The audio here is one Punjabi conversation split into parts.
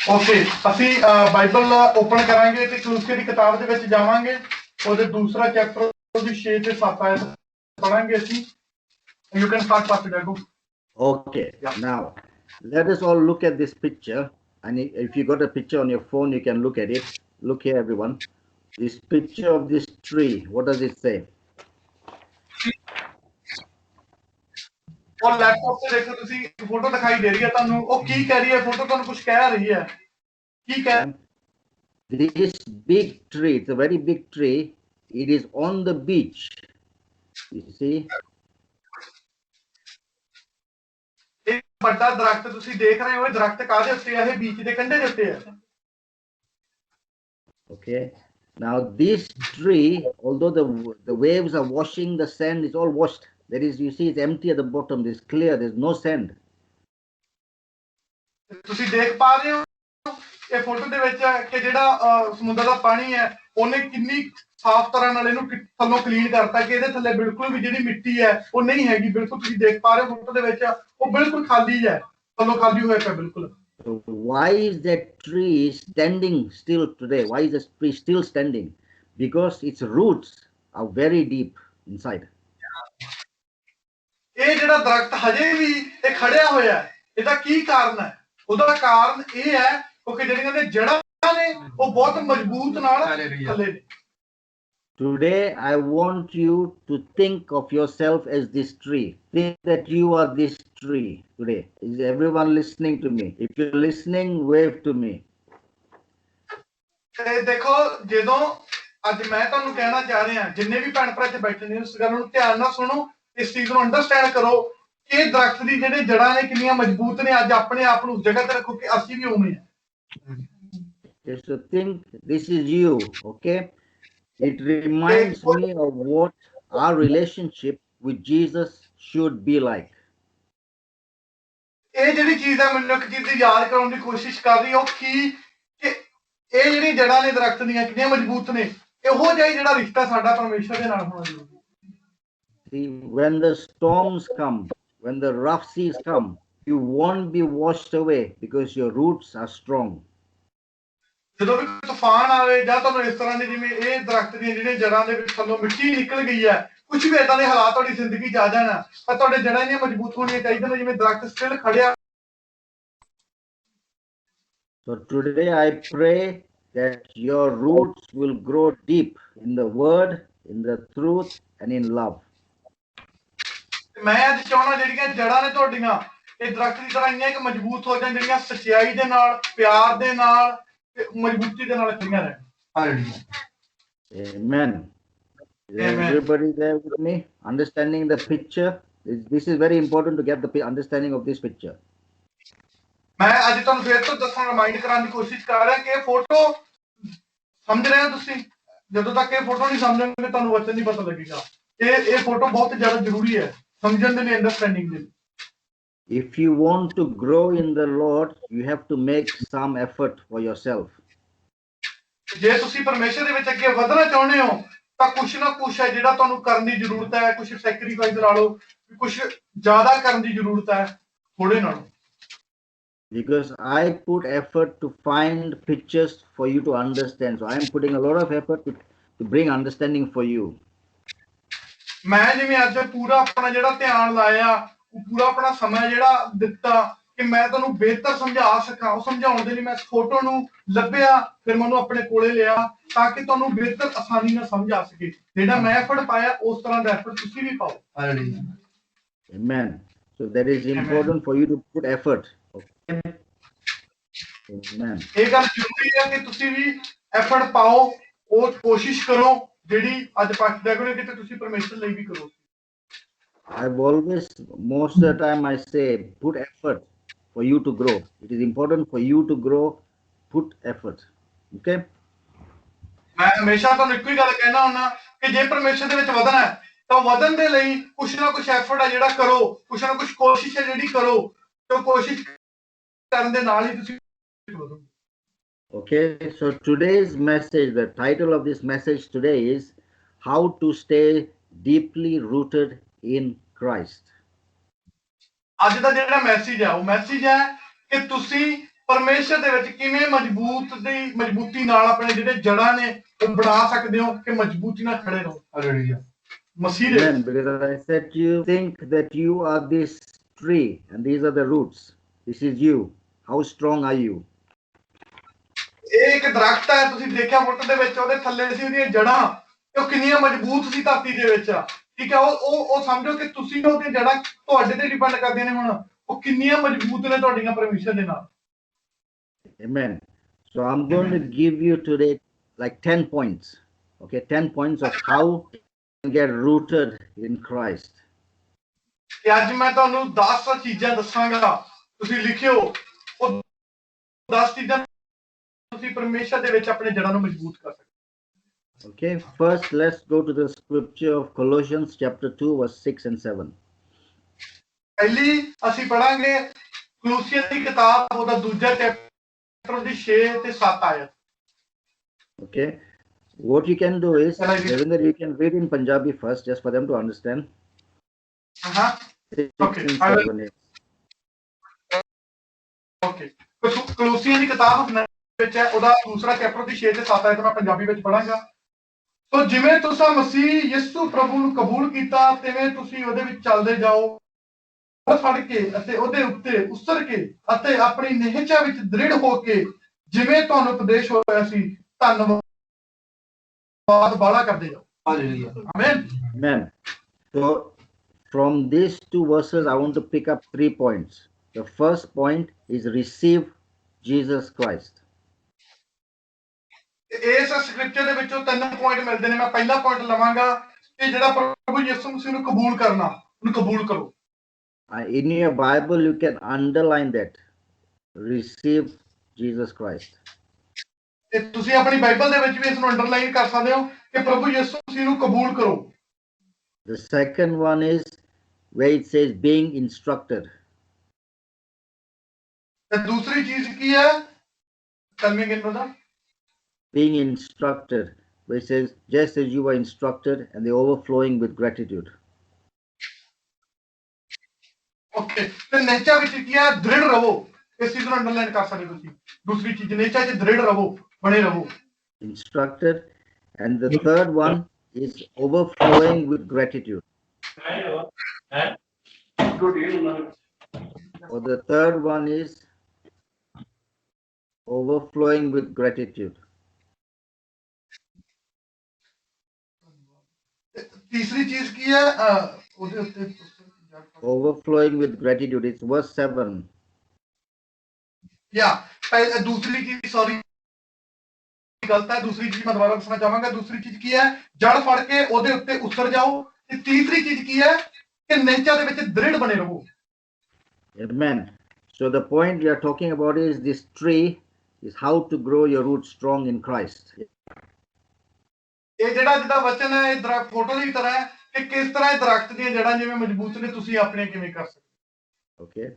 ओके ਅਸੀਂ ਬਾਈਬਲ ਓਪਨ ਕਰਾਂਗੇ ਤੇ ਕਲੂਸੀਆ ਦੀ ਕਿਤਾਬ ਦੇ ਵਿੱਚ ਜਾਵਾਂਗੇ ਉਹਦੇ ਦੂਸਰਾ ਚੈਪਟਰ ਉਹਦੀ 6 ਤੇ 7 ਆਇਤ ਪੜਾਂਗੇ ਅਸੀਂ you can start Pastor Dagu. Okay, now let us all look at this picture, and if you got a picture on your phone you can look at it. Look here everyone, this picture of this tree, what does it say? और लैपटॉप पे देखो ਤੁਸੀਂ ਫੋਟੋ ਦਿਖਾਈ ਦੇ ਰਹੀ ਹੈ ਤੁਹਾਨੂੰ ਉਹ ਕੀ ਕਹਿ ਰਹੀ ਹੈ ਫੋਟੋ ਤੁਹਾਨੂੰ ਕੁਝ ਕਹਿ ਰਹੀ ਹੈ ਕੀ ਕਹਿ This big tree, it's a very big tree, it is on the beach, you see. एक बड़ा दरख्त ਤੁਸੀਂ देख रहे हो ਇਹ ਦਰਖਤ ਕਾਦੇ ਉੱਤੇ ਹੈ ਇਹ ਬੀਚ ਦੇ ਕੰਢੇ ਦੇ ਉੱਤੇ ਹੈ Okay, now this tree, although the waves are washing the sand, is all washed. That is, you see, it's empty at the bottom. It's clear. There's no sand. ਤੁਸੀਂ ਦੇਖ ਪਾ ਰਹੇ ਹੋ ਇਹ ਫੋਟੋ ਦੇ ਵਿੱਚ ਕਿ ਜਿਹੜਾ ਸਮੁੰਦਰ ਦਾ ਪਾਣੀ ਹੈ ਉਹਨੇ ਕਿੰਨੀ ਸਾਫ਼ ਤਰ੍ਹਾਂ ਨਾਲ ਇਹਨੂੰ ਥੱਲੋਂ ਕਲੀਨ ਕਰਤਾ ਕਿ ਇਹਦੇ ਥੱਲੇ ਬਿਲਕੁਲ ਵੀ ਜਿਹੜੀ ਮਿੱਟੀ ਹੈ ਉਹ ਨਹੀਂ ਹੈਗੀ ਬਿਲਕੁਲ ਤੁਸੀਂ ਦੇਖ ਪਾ ਰਹੇ ਹੋ ਫੋਟੋ ਦੇ ਵਿੱਚ ਉਹ ਬਿਲਕੁਲ ਖਾਲੀ ਹੈ ਥੱਲੋਂ ਖਾਲੀ ਹੋਇਆ ਪਿਆ ਬਿਲਕੁਲ So why is that tree standing still today? Why is the tree still standing? Because its roots are very deep inside. ਇਹ ਜਿਹੜਾ ਦਰਖਤ ਹਜੇ ਵੀ ਇਹ ਖੜਿਆ ਹੋਇਆ ਹੈ ਇਹਦਾ ਕੀ ਕਾਰਨ ਹੈ ਉਹਦਾ ਕਾਰਨ ਇਹ ਹੈ ਕਿਉਂਕਿ ਜਿਹੜੀਆਂ ਨੇ ਜੜ੍ਹਾਂ ਨੇ ਉਹ ਬਹੁਤ ਮਜ਼ਬੂਤ ਨਾਲ ਥੱਲੇ ਨੇ Today I want you to think of yourself as this tree. Think that you are this tree today. Is everyone listening to me? If you're listening, wave to me. ਤੇ ਦੇਖੋ ਜਦੋਂ ਅੱਜ ਮੈਂ ਤੁਹਾਨੂੰ ਕਹਿਣਾ ਚਾਹ ਰਿਹਾ ਜਿੰਨੇ ਵੀ ਭੈਣ ਭਰਾ ਇੱਥੇ ਬੈਠੇ ਨੇ ਉਸ ਗੱਲ ਨੂੰ ਧਿਆਨ ਨਾਲ ਸੁਣੋ ਇਸ ਚੀਜ਼ ਨੂੰ ਅੰਡਰਸਟੈਂਡ ਕਰੋ ਕਿ ਇਹ ਦਰਖਤ ਦੀ ਜਿਹੜੇ ਜੜ੍ਹਾਂ ਨੇ ਕਿੰਨੀਆਂ ਮਜ਼ਬੂਤ ਨੇ ਅੱਜ ਆਪਣੇ ਆਪ ਨੂੰ ਜਗ੍ਹਾ ਤੇ ਰੱਖੋ ਕਿ ਅਸੀਂ ਵੀ ਉਵੇਂ ਹਾਂ Just to think this is you, okay? It reminds me of what our relationship with Jesus should be like. ਇਹ ਜਿਹੜੀ ਚੀਜ਼ ਹੈ ਮੈਨੂੰ ਇੱਕ ਚੀਜ਼ ਦੀ ਯਾਦ ਕਰਾਉਣ ਦੀ ਕੋਸ਼ਿਸ਼ ਕਰ ਰਹੀ ਹਾਂ ਕਿ ਇਹ ਜਿਹੜੀ ਜੜ੍ਹਾਂ ਨੇ ਦਰਖਤ ਦੀਆਂ ਕਿੰਨੀਆਂ ਮਜ਼ਬੂਤ ਨੇ ਇਹੋ ਜਿਹਾ ਜਿਹੜਾ ਰਿਸ਼ਤਾ ਸਾਡਾ ਪਰਮੇਸ਼ਰ ਦੇ ਨਾਲ ਹੋਣਾ ਜ਼ਰੂਰੀ See, when the storms come, when the rough seas come, you won't be washed away because your roots are strong. ਜਦੋਂ ਵੀ ਤੂਫਾਨ ਆਵੇ ਜਾਂ ਤੁਹਾਨੂੰ ਇਸ ਤਰ੍ਹਾਂ ਦੀ ਜਿਵੇਂ ਇਹ ਦਰਖਤ ਦੀਆਂ ਜਿਹੜੀਆਂ ਜੜ੍ਹਾਂ ਦੇ ਵਿੱਚ ਥੱਲੋਂ ਮਿੱਟੀ ਨਿਕਲ ਗਈ ਹੈ ਕੁਝ ਵੀ ਏਦਾਂ ਦੇ ਹਾਲਾਤ ਤੁਹਾਡੀ ਜ਼ਿੰਦਗੀ 'ਚ ਆ ਜਾਣ ਪਰ ਤੁਹਾਡੇ ਜੜ੍ਹਾਂ ਇੰਨੀਆਂ ਮਜ਼ਬੂਤ ਹੋਣੀਆਂ ਚਾਹੀਦੀਆਂ ਨੇ ਜਿਵੇਂ ਦਰਖਤ ਸਟਿਲ ਖੜਿਆ So today I pray that your roots will grow deep in the word, in the truth, and in love. ਮੈਂ ਅੱਜ ਚਾਹੁੰਦਾ ਜਿਹੜੀਆਂ ਜੜ੍ਹਾਂ ਨੇ ਤੁਹਾਡੀਆਂ ਇਹ ਦਰਖਤ ਦੀ ਤਰ੍ਹਾਂ ਇੰਨੀਆਂ ਕਿ ਮਜ਼ਬੂਤ ਹੋ ਜਾਣ ਜਿਹੜੀਆਂ ਸੱਚਾਈ ਦੇ ਨਾਲ ਪਿਆਰ ਦੇ ਨਾਲ ਤੇ ਮਜ਼ਬੂਤੀ ਦੇ ਨਾਲ ਖੜੀਆਂ ਰਹਿਣ hallelujah Amen. Is everybody there with me? Understanding the picture. This is very important to get the understanding of this picture. ਮੈਂ ਅੱਜ ਤੁਹਾਨੂੰ ਫੇਰ ਤੋਂ ਦੱਸਣ ਰਿਮਾਈਂਡ ਕਰਾਉਣ ਦੀ ਕੋਸ਼ਿਸ਼ ਕਰ ਰਿਹਾ ਕਿ ਇਹ ਫੋਟੋ ਸਮਝ ਰਹੇ ਹੋ ਤੁਸੀਂ ਜਦੋਂ ਤੱਕ ਇਹ ਫੋਟੋ ਨਹੀਂ ਸਮਝੋਗੇ ਤੁਹਾਨੂੰ ਵਚਨ ਨਹੀਂ ਪਤਾ ਲੱਗੇਗਾ ਇਹ ਫੋਟੋ ਬਹੁਤ ਜ਼ਿਆਦਾ ਜ਼ਰੂਰੀ ਹੈ ਸਮਝਣ ਦੇ ਲਈ ਅੰਡਰਸਟੈਂਡਿੰਗ ਦੇ ਲਈ If you want to grow in the Lord, you have to make some effort for yourself. ਜੇ ਤੁਸੀਂ ਪਰਮੇਸ਼ਰ ਦੇ ਵਿੱਚ ਅੱਗੇ ਵਧਣਾ ਚਾਹੁੰਦੇ ਹੋ ਤਾਂ ਕੁਛ ਨਾ ਕੁਛ ਹੈ ਜਿਹੜਾ ਤੁਹਾਨੂੰ ਕਰਨ ਦੀ ਜ਼ਰੂਰਤ ਹੈ ਕੁਛ ਸੈਕਰੀਫਾਈਸ ਲਾ ਲਓ ਕੁਛ ਜ਼ਿਆਦਾ ਕਰਨ ਦੀ ਜ਼ਰੂਰਤ ਹੈ ਥੋੜੇ ਨਾਲੋਂ Because I put effort to find pictures for you to understand. So I am putting a lot of effort to bring understanding for you. ਮੈਂ ਜਿਵੇਂ ਅੱਜ ਪੂਰਾ ਆਪਣਾ ਜਿਹੜਾ ਧਿਆਨ ਲਾਇਆ ਉਹ ਪੂਰਾ ਆਪਣਾ ਸਮਾਂ ਜਿਹੜਾ ਦਿੱਤਾ ਕਿ ਮੈਂ ਤੁਹਾਨੂੰ ਬਿਹਤਰ ਸਮਝਾ ਸਕਾਂ ਉਹ ਸਮਝਾਉਣ ਦੇ ਲਈ ਮੈਂ ਫੋਟੋ ਨੂੰ ਲੱਭਿਆ ਫਿਰ ਮੈਂ ਉਹਨੂੰ ਆਪਣੇ ਕੋਲੇ ਲਿਆ ਤਾਂ ਕਿ ਤੁਹਾਨੂੰ ਬਿਹਤਰ ਆਸਾਨੀ ਨਾਲ ਸਮਝ ਆ ਸਕੇ ਜਿਹੜਾ ਮੈਂ ਐਫਰਟ ਪਾਇਆ ਉਸ ਤਰ੍ਹਾਂ ਦਾ ਐਫਰਟ ਤੁਸੀਂ ਵੀ ਪਾਓ Amen. So that is important for you to put effort. Okay. Amen. ਇਹ ਗੱਲ ਜ਼ਰੂਰੀ ਹੈ ਕਿ ਤੁਸੀਂ ਵੀ ਐਫਰਟ ਪਾਓ ਉਹ ਕੋਸ਼ਿਸ਼ ਕਰੋ ਜਿਹੜੀ ਅੱਜ ਪਾਕਿਸਤਾਨ ਕੋਲ ਕਿਤੇ ਤੁਸੀਂ ਪਰਮੇਸ਼ਰ ਲਈ ਵੀ ਕਰੋ I've always, most of the time I say, put effort for you to grow. It is important for you to grow, put effort. Okay? ਮੈਂ ਹਮੇਸ਼ਾ ਤੁਹਾਨੂੰ ਇੱਕੋ ਹੀ ਗੱਲ ਕਹਿਣਾ ਹੁੰਦਾ ਕਿ ਜੇ ਪਰਮੇਸ਼ਰ ਦੇ ਵਿੱਚ ਵਧਣਾ ਹੈ ਤਾਂ ਵਧਣ ਦੇ ਲਈ ਕੁਛ ਨਾ ਕੁਛ ਐਫਰਟ ਹੈ ਜਿਹੜਾ ਕਰੋ ਕੁਛ ਨਾ ਕੁਛ ਕੋਸ਼ਿਸ਼ ਹੈ ਜਿਹੜੀ ਕਰੋ ਤੇ ਕੋਸ਼ਿਸ਼ ਕਰਨ ਦੇ ਨਾਲ ਹੀ ਤੁਸੀਂ ਵਧੋਗੇ Okay, so today's message, the title of this message today is How to Stay Deeply Rooted in Christ. ਅੱਜ ਦਾ ਜਿਹੜਾ ਮੈਸੇਜ ਹੈ ਉਹ ਮੈਸੇਜ ਹੈ ਕਿ ਤੁਸੀਂ ਪਰਮੇਸ਼ਰ ਦੇ ਵਿੱਚ ਕਿਵੇਂ ਮਜ਼ਬੂਤੀ ਨਾਲ ਆਪਣੇ ਜਿਹੜੇ ਜੜਾਂ ਨੇ ਉਹ ਬਣਾ ਸਕਦੇ ਹੋ ਕਿ ਮਜ਼ਬੂਤੀ ਨਾਲ ਖੜੇ ਰਹੋ। ਹਾਲੇਲੂਇਆ। ਮਸੀਹ ਦੇ Amen. Because I said you think that you are this tree and these are the roots. This is you. How strong are you? ਇਹ ਇੱਕ ਦਰਖਤ ਹੈ, ਤੁਸੀਂ ਦੇਖਿਆ ਫੋਟੋ ਦੇ ਵਿੱਚ, ਉਹਦੇ ਥੱਲੇ ਸੀ ਉਹਦੀਆਂ ਜੜਾਂ, ਉਹ ਕਿੰਨੀਆਂ ਮਜ਼ਬੂਤ ਸੀ ਧਰਤੀ ਦੇ ਵਿੱਚ। ਠੀਕ ਹੈ, ਉਹ ਸਮਝੋ ਕਿ ਤੁਸੀਂ ਉਹਦੀਆਂ ਜੜਾਂ ਤੁਹਾਡੇ ਤੇ ਡਿਪੈਂਡ ਕਰਦੀਆਂ ਨੇ ਹੁਣ, ਉਹ ਕਿੰਨੀਆਂ ਮਜ਼ਬੂਤ ਨੇ ਤੁਹਾਡੀਆਂ ਪਰਮੇਸ਼ਰ ਦੇ ਨਾਲ। Amen. So I'm going to give you today like 10 points. Okay, 10 points of how to get rooted in Christ. ਤੇ ਅੱਜ ਮੈਂ ਤੁਹਾਨੂੰ 10 ਚੀਜ਼ਾਂ ਦੱਸਾਂਗਾ, ਤੁਸੀਂ ਲਿਖਿਓ ਉਹ 10 ਚੀਜ਼ਾਂ ਤੁਸੀਂ ਪਰਮੇਸ਼ਰ ਦੇ ਵਿੱਚ ਆਪਣੇ ਜੜਾਂ ਨੂੰ ਮਜ਼ਬੂਤ ਕਰ ਸਕਦੇ। Okay, first let's go to the scripture of Colossians chapter 2 verse 6 and 7. ਪਹਿਲੀ ਅਸੀਂ ਪੜਾਂਗੇ ਕਲੋਸੀਆਂ ਦੀ ਕਿਤਾਬ ਉਹਦਾ ਦੂਜਾ ਚੈਪਟਰ ਦੀ 6 ਤੇ 7 ਆਇਤ। Okay, what you can do is, Ravinder, you can read in Punjabi first just for them to understand. Okay, okay. ਕਲੋਸੀਆਂ ਦੀ ਕਿਤਾਬ ਵਿੱਚ ਹੈ, ਉਹਦਾ ਦੂਸਰਾ ਚੈਪਟਰ ਦੀ 6 ਤੇ 7 ਆਇਤ ਮੈਂ ਪੰਜਾਬੀ ਵਿੱਚ ਪੜਾਂਗਾ। ਸੋ ਜਿਵੇਂ ਤੁਸੀਂ ਮਸੀਹ ਯਿਸੂ ਪ੍ਰਭੂ ਨੂੰ ਕਬੂਲ ਕੀਤਾ, ਤਿਵੇਂ ਤੁਸੀਂ ਉਹਦੇ ਵਿੱਚ ਚੱਲਦੇ ਜਾਓ, ਫੜ ਕੇ ਅਤੇ ਉਹਦੇ ਉੱਤੇ ਉਸਰ ਕੇ ਅਤੇ ਆਪਣੀ ਨਿਹਚਾ ਵਿੱਚ ਦ੍ਰਿੜ ਹੋ ਕੇ, ਜਿਵੇਂ ਤੁਹਾਨੂੰ ਉਪਦੇਸ਼ ਹੋਇਆ ਸੀ, ਧੰਨਵਾਦ ਬਾਲਾ ਕਰਦੇ ਜਾਓ। Hallelujah. Amen. Amen. So from these two verses, I want to pick up 3 points. The first point is receive Jesus Christ. ਇਸ ਸਕ੍ਰਿਪਚਰ ਦੇ ਵਿੱਚੋਂ 3 ਪੁਆਇੰਟ ਮਿਲਦੇ ਨੇ। ਮੈਂ ਪਹਿਲਾ ਪੁਆਇੰਟ ਲਵਾਂਗਾ ਕਿ ਜਿਹੜਾ ਪ੍ਰਭੂ ਯਿਸੂ ਮਸੀਹ ਨੂੰ ਕਬੂਲ ਕਰਨਾ, ਉਹਨੂੰ ਕਬੂਲ ਕਰੋ। In your Bible, you can underline that. Receive Jesus Christ. ਤੇ ਤੁਸੀਂ ਆਪਣੀ ਬਾਈਬਲ ਦੇ ਵਿੱਚ ਵੀ ਇਸ ਨੂੰ ਅੰਡਰਲਾਈਨ ਕਰ ਸਕਦੇ ਹੋ ਕਿ ਪ੍ਰਭੂ ਯਿਸੂ ਮਸੀਹ ਨੂੰ ਕਬੂਲ ਕਰੋ। The second one is where it says being instructed. ਤੇ ਦੂਸਰੀ ਚੀਜ਼ ਕੀ ਹੈ? Tell me again, brother. Being instructed, where it says just as you were instructed, and the overflowing with gratitude. Okay, ਤੇ ਨੇਚਾ ਵਿੱਚ ਕੀ ਹੈ? ਦ੍ਰਿੜ ਰਹੋ। ਇਸ ਚੀਜ਼ ਨੂੰ ਅੰਡਰਲਾਈਨ ਕਰ ਸਕਦੇ ਤੁਸੀਂ। ਦੂਸਰੀ ਚੀਜ਼ ਨੇਚਾ 'ਚ ਦ੍ਰਿੜ ਰਹੋ, ਬਣੇ ਰਹੋ। Instructed, and the third one is overflowing with gratitude. Or the third one is overflowing with gratitude. ਤੀਸਰੀ ਚੀਜ਼ ਕੀ ਹੈ? ਉਹਦੇ ਉੱਤੇ Overflowing with gratitude. It's verse 7. ਦੂਸਰੀ ਚੀਜ਼, ਸੌਰੀ ਗਲਤ ਹੈ, ਦੂਸਰੀ ਚੀਜ਼ ਮੈਂ ਦੁਬਾਰਾ ਦੱਸਣਾ ਚਾਹਾਂਗਾ। ਦੂਸਰੀ ਚੀਜ਼ ਕੀ ਹੈ? ਜੜ ਫੜ ਕੇ ਉਹਦੇ ਉੱਤੇ ਉਸਰ ਜਾਓ। ਤੇ ਤੀਸਰੀ ਚੀਜ਼ ਕੀ ਹੈ? ਕਿ ਨੇਚਾ ਦੇ ਵਿੱਚ ਦ੍ਰਿੜ ਬਣੇ ਰਹੋ। Amen. So the point we are talking about is this tree is how to grow your roots strong in Christ. ਇਹ ਜਿਹੜਾ ਜਿਹਦਾ ਵਚਨ ਹੈ, ਇਹ ਦਰਖਤ ਫੋਟੋ ਦੀ ਤਰ੍ਹਾਂ ਹੈ ਕਿ ਕਿਸ ਤਰ੍ਹਾਂ ਇਹ ਦਰਖਤ ਦੀਆਂ ਜੜਾਂ ਜਿਵੇਂ ਮਜ਼ਬੂਤ ਨੇ, ਤੁਸੀਂ ਆਪਣੇ ਕਿਵੇਂ ਕਰ ਸਕਦੇ। Okay.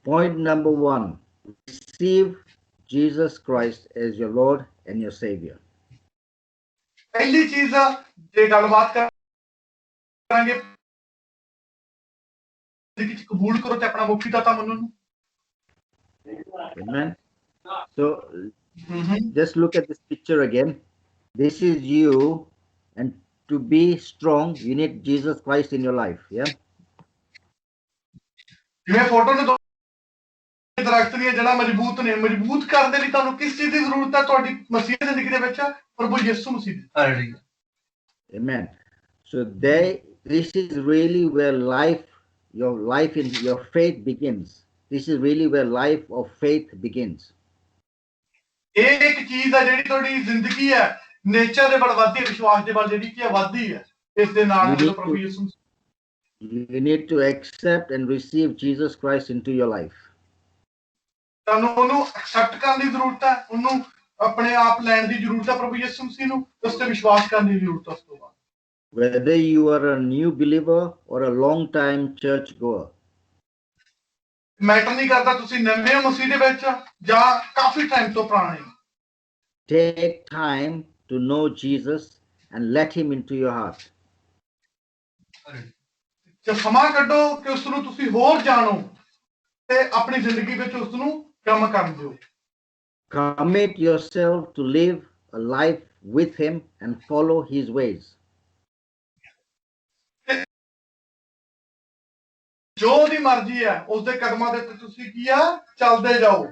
Point number 1. Receive Jesus Christ as your Lord and your Savior. ਪਹਿਲੀ ਚੀਜ਼ ਜੇ ਗੱਲਬਾਤ ਕਰਾਂਗੇ, ਜ਼ਿੰਦਗੀ 'ਚ ਕਬੂਲ ਕਰੋ ਤੇ ਆਪਣਾ ਮੁਖੀ ਦਾਤਾ ਮੰਨੋ ਨੂੰ। Amen. So just look at this picture again. This is you, and to be strong, you need Jesus Christ in your life. Yeah. ਜਿਵੇਂ ਫੋਟੋ ਨੂੰ ਦਰਖਤ ਦੀਆਂ ਜੜਾਂ ਮਜ਼ਬੂਤ ਨੇ, ਮਜ਼ਬੂਤ ਕਰਨ ਦੇ ਲਈ ਤੁਹਾਨੂੰ ਕਿਸ ਚੀਜ਼ ਦੀ ਜ਼ਰੂਰਤ ਹੈ? ਤੁਹਾਡੀ ਮਸੀਹ ਦੀ ਜ਼ਿੰਦਗੀ ਦੇ ਵਿੱਚ ਪ੍ਰਭੂ ਯਿਸੂ ਮਸੀਹ ਦੀ। Hallelujah. Amen. So this is really where your faith begins. This is really where life of faith begins. ਇਹ ਇੱਕ ਚੀਜ਼ ਹੈ ਜਿਹੜੀ ਤੁਹਾਡੀ ਜ਼ਿੰਦਗੀ ਹੈ, ਨੇਚਰ ਦੇ ਵੱਲ ਵੱਧਦੀ ਹੈ, ਵਿਸ਼ਵਾਸ ਦੇ ਵੱਲ ਜਿਹੜੀ ਕੀ ਹੈ ਵੱਧਦੀ ਹੈ। ਇਸ ਦੇ ਨਾਲ ਜਦੋਂ ਪ੍ਰਭੂ ਯਿਸੂ, you need to accept and receive Jesus Christ into your life. ਤੁਹਾਨੂੰ ਉਹਨੂੰ ਐਕਸੈਪਟ ਕਰਨ ਦੀ ਜ਼ਰੂਰਤ ਹੈ, ਉਹਨੂੰ ਆਪਣੇ ਆਪ ਲੈਣ ਦੀ ਜ਼ਰੂਰਤ ਹੈ ਪ੍ਰਭੂ ਯਿਸੂ ਮਸੀਹ ਨੂੰ, ਉਸ ਤੇ ਵਿਸ਼ਵਾਸ ਕਰਨ ਦੀ ਜ਼ਰੂਰਤ ਹੈ। ਉਸ ਤੋਂ ਬਾਅਦ whether you are a new believer or a long time church goer, matter ਨਹੀਂ ਕਰਦਾ ਤੁਸੀਂ ਨਵੇਂ ਹੋ ਮਸੀਹ ਦੇ ਵਿੱਚ ਜਾਂ ਕਾਫੀ ਟਾਈਮ ਤੋਂ ਪੁਰਾਣੇ। take time to know Jesus and let him into your heart. ਜੇ ਸਮਾਂ ਕੱਢੋ ਕਿ ਉਸ ਨੂੰ ਤੁਸੀਂ ਹੋਰ ਜਾਣੋ ਤੇ ਆਪਣੀ ਜ਼ਿੰਦਗੀ ਵਿੱਚ ਉਸ ਨੂੰ ਕੰਮ ਕਰਨ ਦਿਓ। Commit yourself to live a life with Him and follow His ways. ਜੋ ਉਹਦੀ ਮਰਜ਼ੀ ਹੈ ਉਸ ਦੇ ਕਦਮਾਂ ਦੇ ਉੱਤੇ ਤੁਸੀਂ ਕੀ ਆ ਚੱਲਦੇ ਜਾਓ।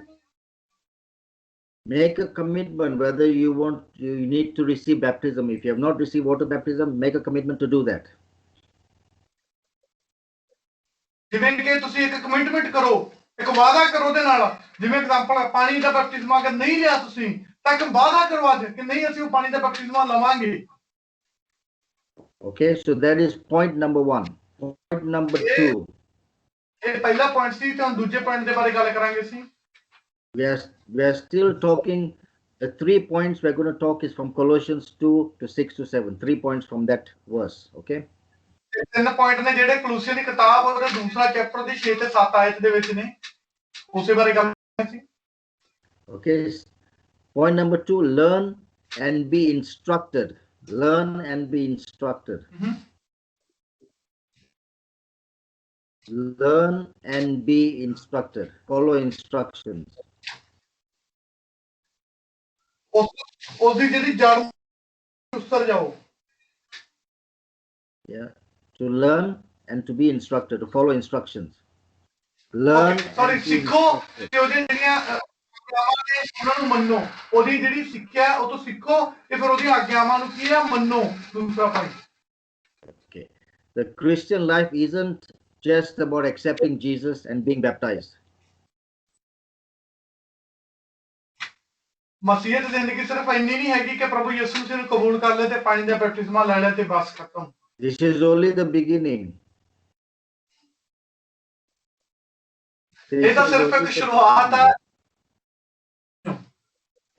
Make a commitment whether you need to receive baptism. If you have not received water baptism, make a commitment to do that. ਜਿਵੇਂ ਕਿ ਤੁਸੀਂ ਇੱਕ ਕਮਿਟਮੈਂਟ ਕਰੋ, ਇੱਕ ਵਾਅਦਾ ਕਰੋ ਉਹਦੇ ਨਾਲ। ਜਿਵੇਂ ਐਗਜ਼ਾਮਪਲ ਪਾਣੀ ਦਾ ਬਪਤਿਸਮਾ ਅਗਰ ਨਹੀਂ ਲਿਆ ਤੁਸੀਂ ਤਾਂ ਇੱਕ ਵਾਅਦਾ ਕਰੋ ਅੱਜ ਕਿ ਨਹੀਂ ਅਸੀਂ ਉਹ ਪਾਣੀ ਦਾ ਬਪਤਿਸਮਾ ਲਵਾਂਗੇ। Okay, so that is point number 1. Point number 2. ਇਹ ਪਹਿਲਾ ਪੁਆਇੰਟ ਸੀ ਤੇ ਹੁਣ ਦੂਜੇ ਪੁਆਇੰਟ ਦੇ ਬਾਰੇ ਗੱਲ ਕਰਾਂਗੇ ਅਸੀਂ। We are still talking. The 3 points we're going to talk is from Colossians 2 to 6 to 7. 3 points from that verse. Okay. ਤਿੰਨ ਪੁਆਇੰਟ ਨੇ ਜਿਹੜੇ ਕਲੋਸੀਆਂ ਦੀ ਕਿਤਾਬ ਉਹਦੇ ਦੂਸਰਾ ਚੈਪਟਰ ਦੀ 6 ਤੇ 7 ਆਇਤ ਦੇ ਵਿੱਚ ਨੇ, ਉਸੇ ਬਾਰੇ ਗੱਲ ਕਰਾਂਗੇ। Okay. Point number 2: learn and be instructed. Learn and be instructed. Learn and be instructed. Follow instructions. ਉਹਦੀ ਜਿਹੜੀ ਜੜ ਉਸਰ ਜਾਓ। Yeah, to learn and to be instructed, to follow instructions. Learn. Sorry, ਸਿੱਖੋ ਤੇ ਉਹਦੀਆਂ ਜਿਹੜੀਆਂ ਆਗਿਆਵਾਂ ਨੇ ਉਹਨਾਂ ਨੂੰ ਮੰਨੋ। ਉਹਦੀ ਜਿਹੜੀ ਸਿੱਖਿਆ ਉਹ ਤੋਂ ਸਿੱਖੋ ਤੇ ਫਿਰ ਉਹਦੀਆਂ ਆਗਿਆਵਾਂ ਨੂੰ ਕੀ ਆ ਮੰਨੋ। ਦੂਸਰਾ point. Okay. The Christian life isn't just about accepting Jesus and being baptized. ਮਸੀਹਤ ਜ਼ਿੰਦਗੀ ਸਿਰਫ ਇੰਨੀ ਨਹੀਂ ਹੈਗੀ ਕਿ ਪ੍ਰਭੂ ਯਿਸੂ ਮਸੀਹ ਨੂੰ ਕਬੂਲ ਕਰ ਲੈ ਤੇ ਪਾਣੀ ਦਾ ਬਪਤਿਸਮਾ ਲੈ ਲੈ ਤੇ ਬਸ ਖਤਮ। This is only the beginning. ਇਹ ਤਾਂ ਸਿਰਫ ਇੱਕ ਸ਼ੁਰੂਆਤ ਹੈ।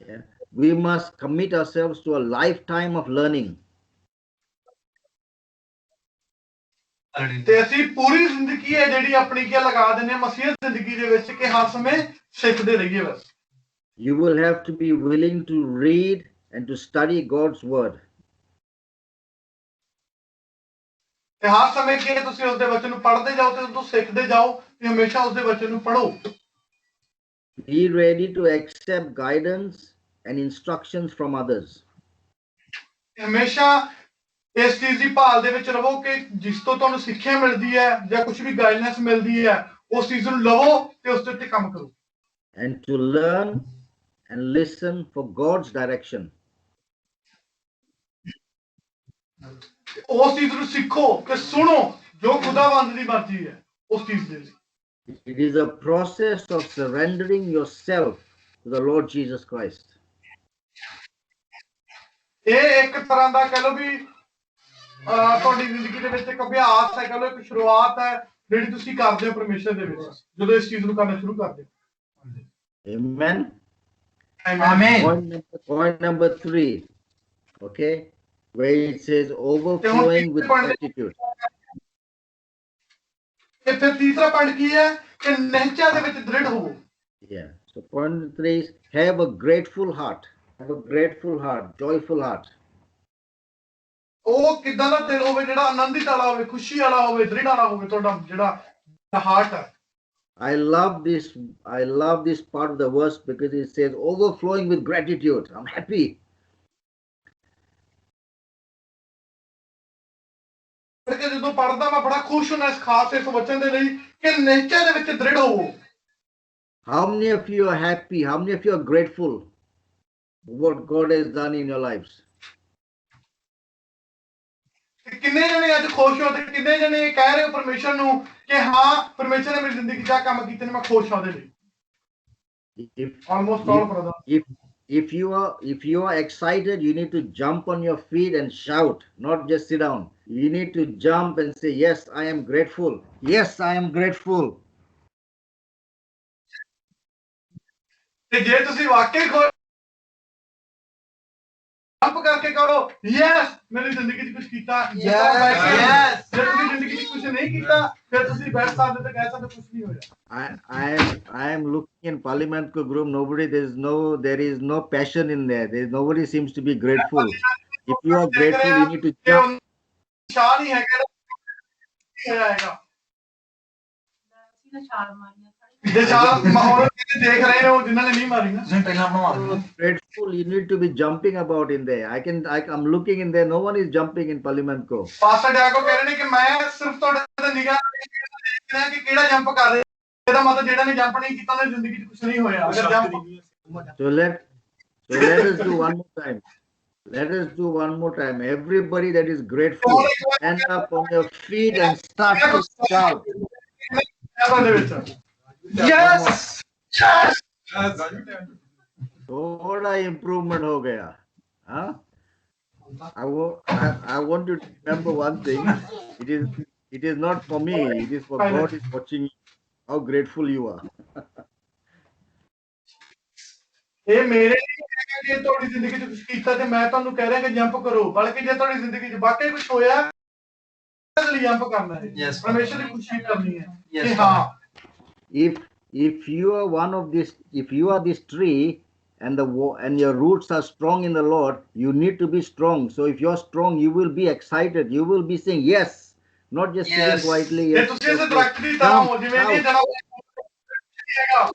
Yeah. We must commit ourselves to a lifetime of learning. ਤੇ ਅਸੀਂ ਪੂਰੀ ਜ਼ਿੰਦਗੀ ਹੈ ਜਿਹੜੀ ਆਪਣੀ ਕੀ ਲਗਾ ਦਿੰਦੇ ਹਾਂ ਮਸੀਹਤ ਜ਼ਿੰਦਗੀ ਦੇ ਵਿੱਚ ਕਿ ਹਰ ਸਮੇਂ ਸਿੱਖਦੇ ਰਹੀਏ ਬਸ। You will have to be willing to read and to study God's word. ਤੇ ਹਰ ਸਮੇਂ ਕੀ ਤੁਸੀਂ ਉਸ ਦੇ ਵਚਨ ਨੂੰ ਪੜ੍ਹਦੇ ਜਾਓ ਤੇ ਉਸ ਤੋਂ ਸਿੱਖਦੇ ਜਾਓ ਤੇ ਹਮੇਸ਼ਾ ਉਸ ਦੇ ਵਚਨ ਨੂੰ ਪੜ੍ਹੋ। Be ready to accept guidance and instructions from others. ਹਮੇਸ਼ਾ ਇਸ ਚੀਜ਼ ਦੀ ਭਾਲ ਦੇ ਵਿੱਚ ਰਹੋ ਕਿ ਜਿਸ ਤੋਂ ਤੁਹਾਨੂੰ ਸਿੱਖਿਆ ਮਿਲਦੀ ਹੈ ਜਾਂ ਕੁਝ ਵੀ ਗਾਈਡੈਂਸ ਮਿਲਦੀ ਹੈ ਉਸ ਚੀਜ਼ ਨੂੰ ਲਵੋ ਤੇ ਉਸ ਦੇ ਉੱਤੇ ਕੰਮ ਕਰੋ। And to learn and listen for God's direction. ਉਸ ਚੀਜ਼ ਨੂੰ ਸਿੱਖੋ ਕਿ ਸੁਣੋ ਜੋ ਖੁਦਾਵੰਦ ਦੀ ਮਰਜ਼ੀ ਹੈ ਉਸ ਚੀਜ਼ ਦੇ ਲਈ। It is a process of surrendering yourself to the Lord Jesus Christ. ਇਹ ਇੱਕ ਤਰ੍ਹਾਂ ਦਾ ਕਹਿ ਲਓ ਵੀ ਤੁਹਾਡੀ ਜ਼ਿੰਦਗੀ ਦੇ ਵਿੱਚ ਇੱਕ ਅਭਿਆਸ ਹੈ, ਕਹਿ ਲਓ ਇੱਕ ਸ਼ੁਰੂਆਤ ਹੈ ਜਿਹੜੀ ਤੁਸੀਂ ਕਰਦੇ ਹੋ ਪਰਮੇਸ਼ਰ ਦੇ ਵਿੱਚ ਜਦੋਂ ਇਸ ਚੀਜ਼ ਨੂੰ ਕਰਨਾ ਸ਼ੁਰੂ ਕਰਦੇ ਹੋ। Amen. Amen. Point number 3. Okay, where it says overflowing with gratitude. ਤੇ ਫਿਰ ਤੀਸਰਾ ਪੁਆਇੰਟ ਕੀ ਹੈ ਕਿ ਨਿਹਚਾ ਦੇ ਵਿੱਚ ਦ੍ਰਿੜ ਹੋਵੋ। Yeah. So point 3 is have a grateful heart. Have a grateful heart, joyful heart. ਉਹ ਕਿਦਾਂ ਦਾ ਦਿਲ ਹੋਵੇ ਜਿਹੜਾ ਆਨੰਦਿਤ ਵਾਲਾ ਹੋਵੇ, ਖੁਸ਼ੀ ਵਾਲਾ ਹੋਵੇ, ਦ੍ਰਿੜ ਵਾਲਾ ਹੋਵੇ ਤੁਹਾਡਾ ਜਿਹੜਾ ਹਾਰਟ ਹੈ। I love this part of the verse because it says overflowing with gratitude. I'm happy. ਕਿ ਜਦੋਂ ਪੜ੍ਹਦਾ ਮੈਂ ਬੜਾ ਖੁਸ਼ ਹੁੰਦਾ ਇਸ ਖਾਸ ਇਸ ਵਚਨ ਦੇ ਲਈ ਕਿ ਨਿਹਚਾ ਦੇ ਵਿੱਚ ਦ੍ਰਿੜ ਹੋਵੋ। How many of you are happy? How many of you are grateful for what God has done in your lives? ਕਿੰਨੇ ਜਣੇ ਅੱਜ ਖੁਸ਼ ਹੋ ਤੇ ਕਿੰਨੇ ਜਣੇ ਕਹਿ ਰਹੇ ਹੋ ਪਰਮੇਸ਼ਰ ਨੂੰ ਕਿ ਹਾਂ ਪਰਮੇਸ਼ਰ ਨੇ ਮੇਰੀ ਜ਼ਿੰਦਗੀ 'ਚ ਕੰਮ ਕੀਤੇ ਨੇ ਮੈਂ ਖੁਸ਼ ਹਾਂ ਉਹਦੇ ਲਈ। Almost all brother. If you are excited, you need to jump on your feet and shout, not just sit down. You need to jump and say, yes, I am grateful. Yes, I am grateful. ਤੇ ਜੇ ਤੁਸੀਂ ਵਾਕਈ ਖੁਸ਼ ਜੰਪ ਕਰਕੇ ਕਰੋ ਯੈਸ ਮੇਰੀ ਜ਼ਿੰਦਗੀ 'ਚ ਕੁਝ ਕੀਤਾ। ਯੈਸ ਜੇ ਤੁਸੀਂ ਜ਼ਿੰਦਗੀ 'ਚ ਕੁਝ ਨਹੀਂ ਕੀਤਾ ਫਿਰ ਤੁਸੀਂ ਬੈਠ ਸਕਦੇ ਤੇ ਕਹਿ ਸਕਦੇ ਕੁਝ ਨਹੀਂ ਹੋਇਆ। I am looking in Parliament room. There is no passion in there. Nobody seems to be grateful. If you are grateful, you need to jump. ਸ਼ਾਹ ਨਹੀਂ ਹੈਗਾ। ਜੇ ਚਾਰ ਮਾਹੌਲ ਦੇਖ ਰਹੇ ਨੇ ਉਹ ਜਿਨ੍ਹਾਂ ਨੇ ਨਹੀਂ ਮਾਰੀ ਨਾ ਤੁਸੀਂ ਪਹਿਲਾਂ ਬਣਵਾ Grateful, you need to be jumping about in there. I'm looking in there. No one is jumping in Parliament Co. Pastor ਡੈਕੋ ਕਹਿ ਰਹੇ ਨੇ ਕਿ ਮੈਂ ਸਿਰਫ ਤੁਹਾਡੇ ਤੇ ਨਿਗਾਹ ਦੇਖ ਰਿਹਾ ਕਿ ਕਿਹੜਾ ਜੰਪ ਕਰ ਰਿਹਾ ਇਹਦਾ ਮਤਲਬ ਜਿਹੜਾ ਨੇ ਜੰਪ ਨਹੀਂ ਕੀਤਾ ਉਹਨੇ ਜ਼ਿੰਦਗੀ 'ਚ ਕੁਝ ਨਹੀਂ ਹੋਇਆ ਅਗਰ jump So let us do one more time. Let us do one more time. Everybody that is grateful, stand up on your feet and start to shout. Yes! Yes! Thoda improvement ho gaya. Huh? I want you to remember one thing. It is not for me. It is for God is watching you. How grateful you are. ਇਹ ਮੇਰੇ ਲਈ ਹੈਗਾ ਜੇ ਤੁਹਾਡੀ ਜ਼ਿੰਦਗੀ 'ਚ ਕੁਝ ਕੀਤਾ ਤੇ ਮੈਂ ਤੁਹਾਨੂੰ ਕਹਿ ਰਿਹਾ ਕਿ ਜੰਪ ਕਰੋ ਬਲਕਿ ਜੇ ਤੁਹਾਡੀ ਜ਼ਿੰਦਗੀ 'ਚ ਵਾਕਈ ਕੁਝ ਹੋਇਆ ਤਾਂ ਲਈ ਜੰਪ ਕਰਨਾ ਹੈ ਪਰਮੇਸ਼ਰ ਦੀ ਖੁਸ਼ੀ ਕਰਨੀ ਹੈ ਕਿ ਹਾਂ if you are one of this, if you are this tree and your roots are strong in the Lord, you need to be strong. So if you're strong, you will be excited. You will be saying yes, not just sitting quietly. ਜੇ ਤੁਸੀਂ ਇਸ ਦਰਖਤ ਦੀ ਤਰ੍ਹਾਂ ਹੋ ਜਿਵੇਂ ਕਿ ਜਣਾ ਹੈਗਾ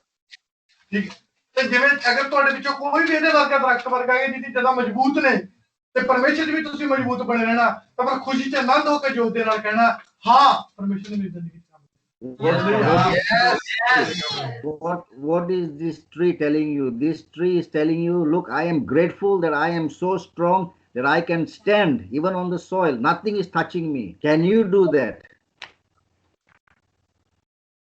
ਠੀਕ ਤੇ ਜਿਵੇਂ ਅਗਰ ਤੁਹਾਡੇ ਵਿੱਚੋਂ ਕੋਈ ਵੀ ਇਹਦੇ ਵਰਗਾ ਦਰਖਤ ਵਰਗਾ ਹੈ ਜਿਹਦੀ ਜੜ੍ਹਾਂ ਮਜ਼ਬੂਤ ਨੇ ਤੇ ਪਰਮੇਸ਼ਰ ਦੀ ਵੀ ਤੁਸੀਂ ਮਜ਼ਬੂਤ ਬਣੇ ਰਹਿਣਾ ਤਾਂ ਫਿਰ ਖੁਸ਼ੀ 'ਚ ਆਨੰਦ ਹੋ ਕੇ ਜੋਸ਼ ਦੇ ਨਾਲ ਕਹਿਣਾ ਹਾਂ ਪਰਮੇਸ਼ਰ ਨੇ ਮੇਰੀ ਜ਼ਿੰਦਗੀ What is this tree telling you? This tree is telling you, look, I am grateful that I am so strong that I can stand even on the soil. Nothing is touching me. Can you do that?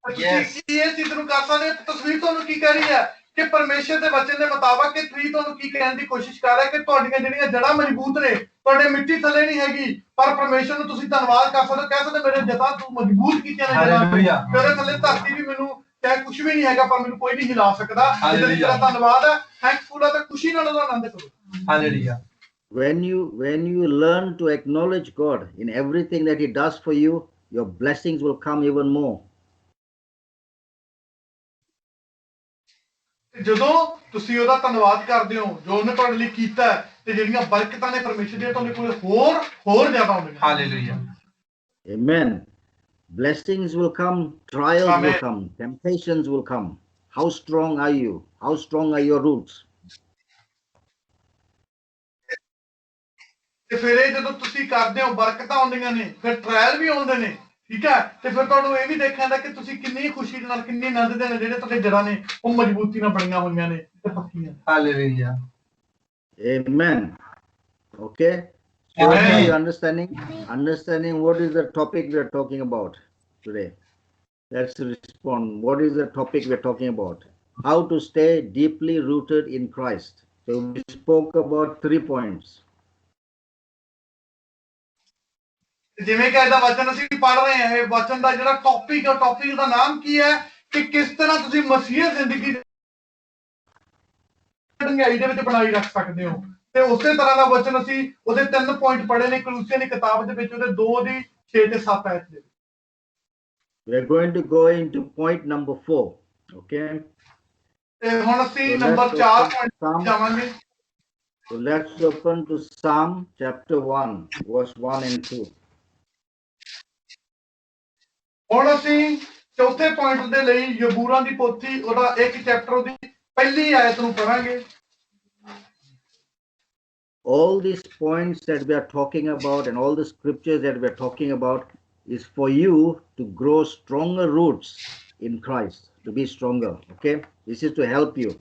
Yes. ਇਹ ਚੀਜ਼ ਨੂੰ ਕਰ ਸਕਦੇ ਤਸਵੀਰ ਤੁਹਾਨੂੰ ਕੀ ਕਹਿ ਰਹੀ ਹੈ ਕਿ ਪਰਮੇਸ਼ਰ ਦੇ ਵਚਨ ਦੇ ਮੁਤਾਬਕ ਇਹ ਟਰੀ ਤੁਹਾਨੂੰ ਕੀ ਕਹਿਣ ਦੀ ਕੋਸ਼ਿਸ਼ ਕਰ ਰਿਹਾ ਕਿ ਤੁਹਾਡੀਆਂ ਜਿਹੜੀਆਂ ਜੜ੍ਹਾਂ ਮਜ਼ਬੂਤ ਨੇ ਤੁਹਾਡੇ ਮਿੱਟੀ ਥੱਲੇ ਨਹੀਂ ਹੈਗੀ ਪਰ ਪਰਮੇਸ਼ਰ ਨੂੰ ਤੁਸੀਂ ਧੰਨਵਾਦ ਕਰ ਸਕਦੇ ਕਹਿ ਸਕਦੇ ਮੇਰੇ ਜੜ੍ਹਾਂ ਤੂੰ ਮਜ਼ਬੂਤ ਕੀਤੀਆਂ ਨੇ ਜੜ੍ਹਾਂ ਤੇਰੇ ਥੱਲੇ ਧਰਤੀ ਵੀ ਮੈਨੂੰ ਚਾਹੇ ਕੁਝ ਵੀ ਨਹੀਂ ਹੈਗਾ ਪਰ ਮੈਨੂੰ ਕੋਈ ਨਹੀਂ ਹਿਲਾ ਸਕਦਾ ਇਹਦੇ ਲਈ ਜਿਹੜਾ ਧੰਨਵਾਦ ਹੈ ਥੈਂਕਫੁਲ ਹੈ ਤੇ ਖੁਸ਼ੀ ਨਾਲ ਉਹਦਾ ਆਨੰਦ ਕਰੋ hallelujah When you learn to acknowledge God in everything that He does for you, your blessings will come even more. ਜਦੋਂ ਤੁਸੀਂ ਉਹਦਾ ਧੰਨਵਾਦ ਕਰਦੇ ਹੋ ਜੋ ਉਹਨੇ ਤੁਹਾਡੇ ਲਈ ਕੀਤਾ ਤੇ ਜਿਹੜੀਆਂ ਬਰਕਤਾਂ ਨੇ ਪਰਮੇਸ਼ਰ ਦੀਆਂ ਤੁਹਾਡੇ ਕੋਲ ਹੋਰ ਜ਼ਿਆਦਾ ਆਉਂਦੀਆਂ hallelujah Amen. Blessings will come, trials will come, temptations will come. How strong are you? How strong are your roots? ਤੇ ਫਿਰ ਇਹ ਜਦੋਂ ਤੁਸੀਂ ਕਰਦੇ ਹੋ ਬਰਕਤਾਂ ਆਉਂਦੀਆਂ ਨੇ ਫਿਰ ਟ੍ਰਾਇਲ ਵੀ ਆਉਂਦੇ ਨੇ ਠੀਕ ਹੈ ਤੇ ਫਿਰ ਤੁਹਾਨੂੰ ਇਹ ਵੀ ਦੇਖਣਾ ਹੁੰਦਾ ਕਿ ਤੁਸੀਂ ਕਿੰਨੀ ਖੁਸ਼ੀ ਦੇ ਨਾਲ ਕਿੰਨੀ ਆਨੰਦ ਦੇ ਨਾਲ ਜਿਹੜੇ ਤੁਹਾਡੇ ਜੜ੍ਹਾਂ ਨੇ ਉਹ ਮਜ਼ਬੂਤੀ ਨਾਲ ਬਣੀਆਂ ਹੋਈਆਂ ਨੇ ਤੇ ਪੱਕੀਆਂ hallelujah Amen. Okay. So are you understanding what is the topic we are talking about today? Let's respond. What is the topic we are talking about? How to stay deeply rooted in Christ. So we spoke about 3 points. ਜਿਵੇਂ ਕਿ ਇਹਦਾ ਵਚਨ ਅਸੀਂ ਪੜ੍ਹ ਰਹੇ ਹਾਂ ਇਹ ਵਚਨ ਦਾ ਜਿਹੜਾ ਟੌਪਿਕ ਦਾ ਨਾਮ ਕੀ ਹੈ ਕਿ ਕਿਸ ਤਰ੍ਹਾਂ ਤੁਸੀਂ ਮਸੀਹ ਜ਼ਿੰਦਗੀ ਡੂੰਘਾਈ ਦੇ ਵਿੱਚ ਬਣਾਈ ਰੱਖ ਸਕਦੇ ਹੋ ਤੇ ਉਸੇ ਤਰ੍ਹਾਂ ਦਾ ਵਚਨ ਅਸੀਂ ਉਹਦੇ 3 ਪੁਆਇੰਟ ਪੜ੍ਹੇ ਨੇ ਕਲੂਸੀਆਂ ਦੀ ਕਿਤਾਬ ਦੇ ਵਿੱਚ ਉਹਦੇ 2 ਦੀ 6 ਤੇ 7 ਆਇਤ ਦੇ We are going to go into point number 4. Okay. ਤੇ ਹੁਣ ਅਸੀਂ ਨੰਬਰ 4 ਪੁਆਇੰਟ ਜਾਵਾਂਗੇ So let's open to Psalm chapter 1 verse 1 and 2. ਹੁਣ ਅਸੀਂ ਚੌਥੇ ਪੁਆਇੰਟ ਦੇ ਲਈ ਯਬੂਰਾਂ ਦੀ ਪੋਥੀ ਉਹਦਾ ਇੱਕ ਚੈਪਟਰ ਉਹਦੀ ਪਹਿਲੀ ਆਇਤ ਨੂੰ ਪੜਾਂਗੇ All these points that we are talking about and all the scriptures that we are talking about is for you to grow stronger roots in Christ, to be stronger. Okay, this is to help you.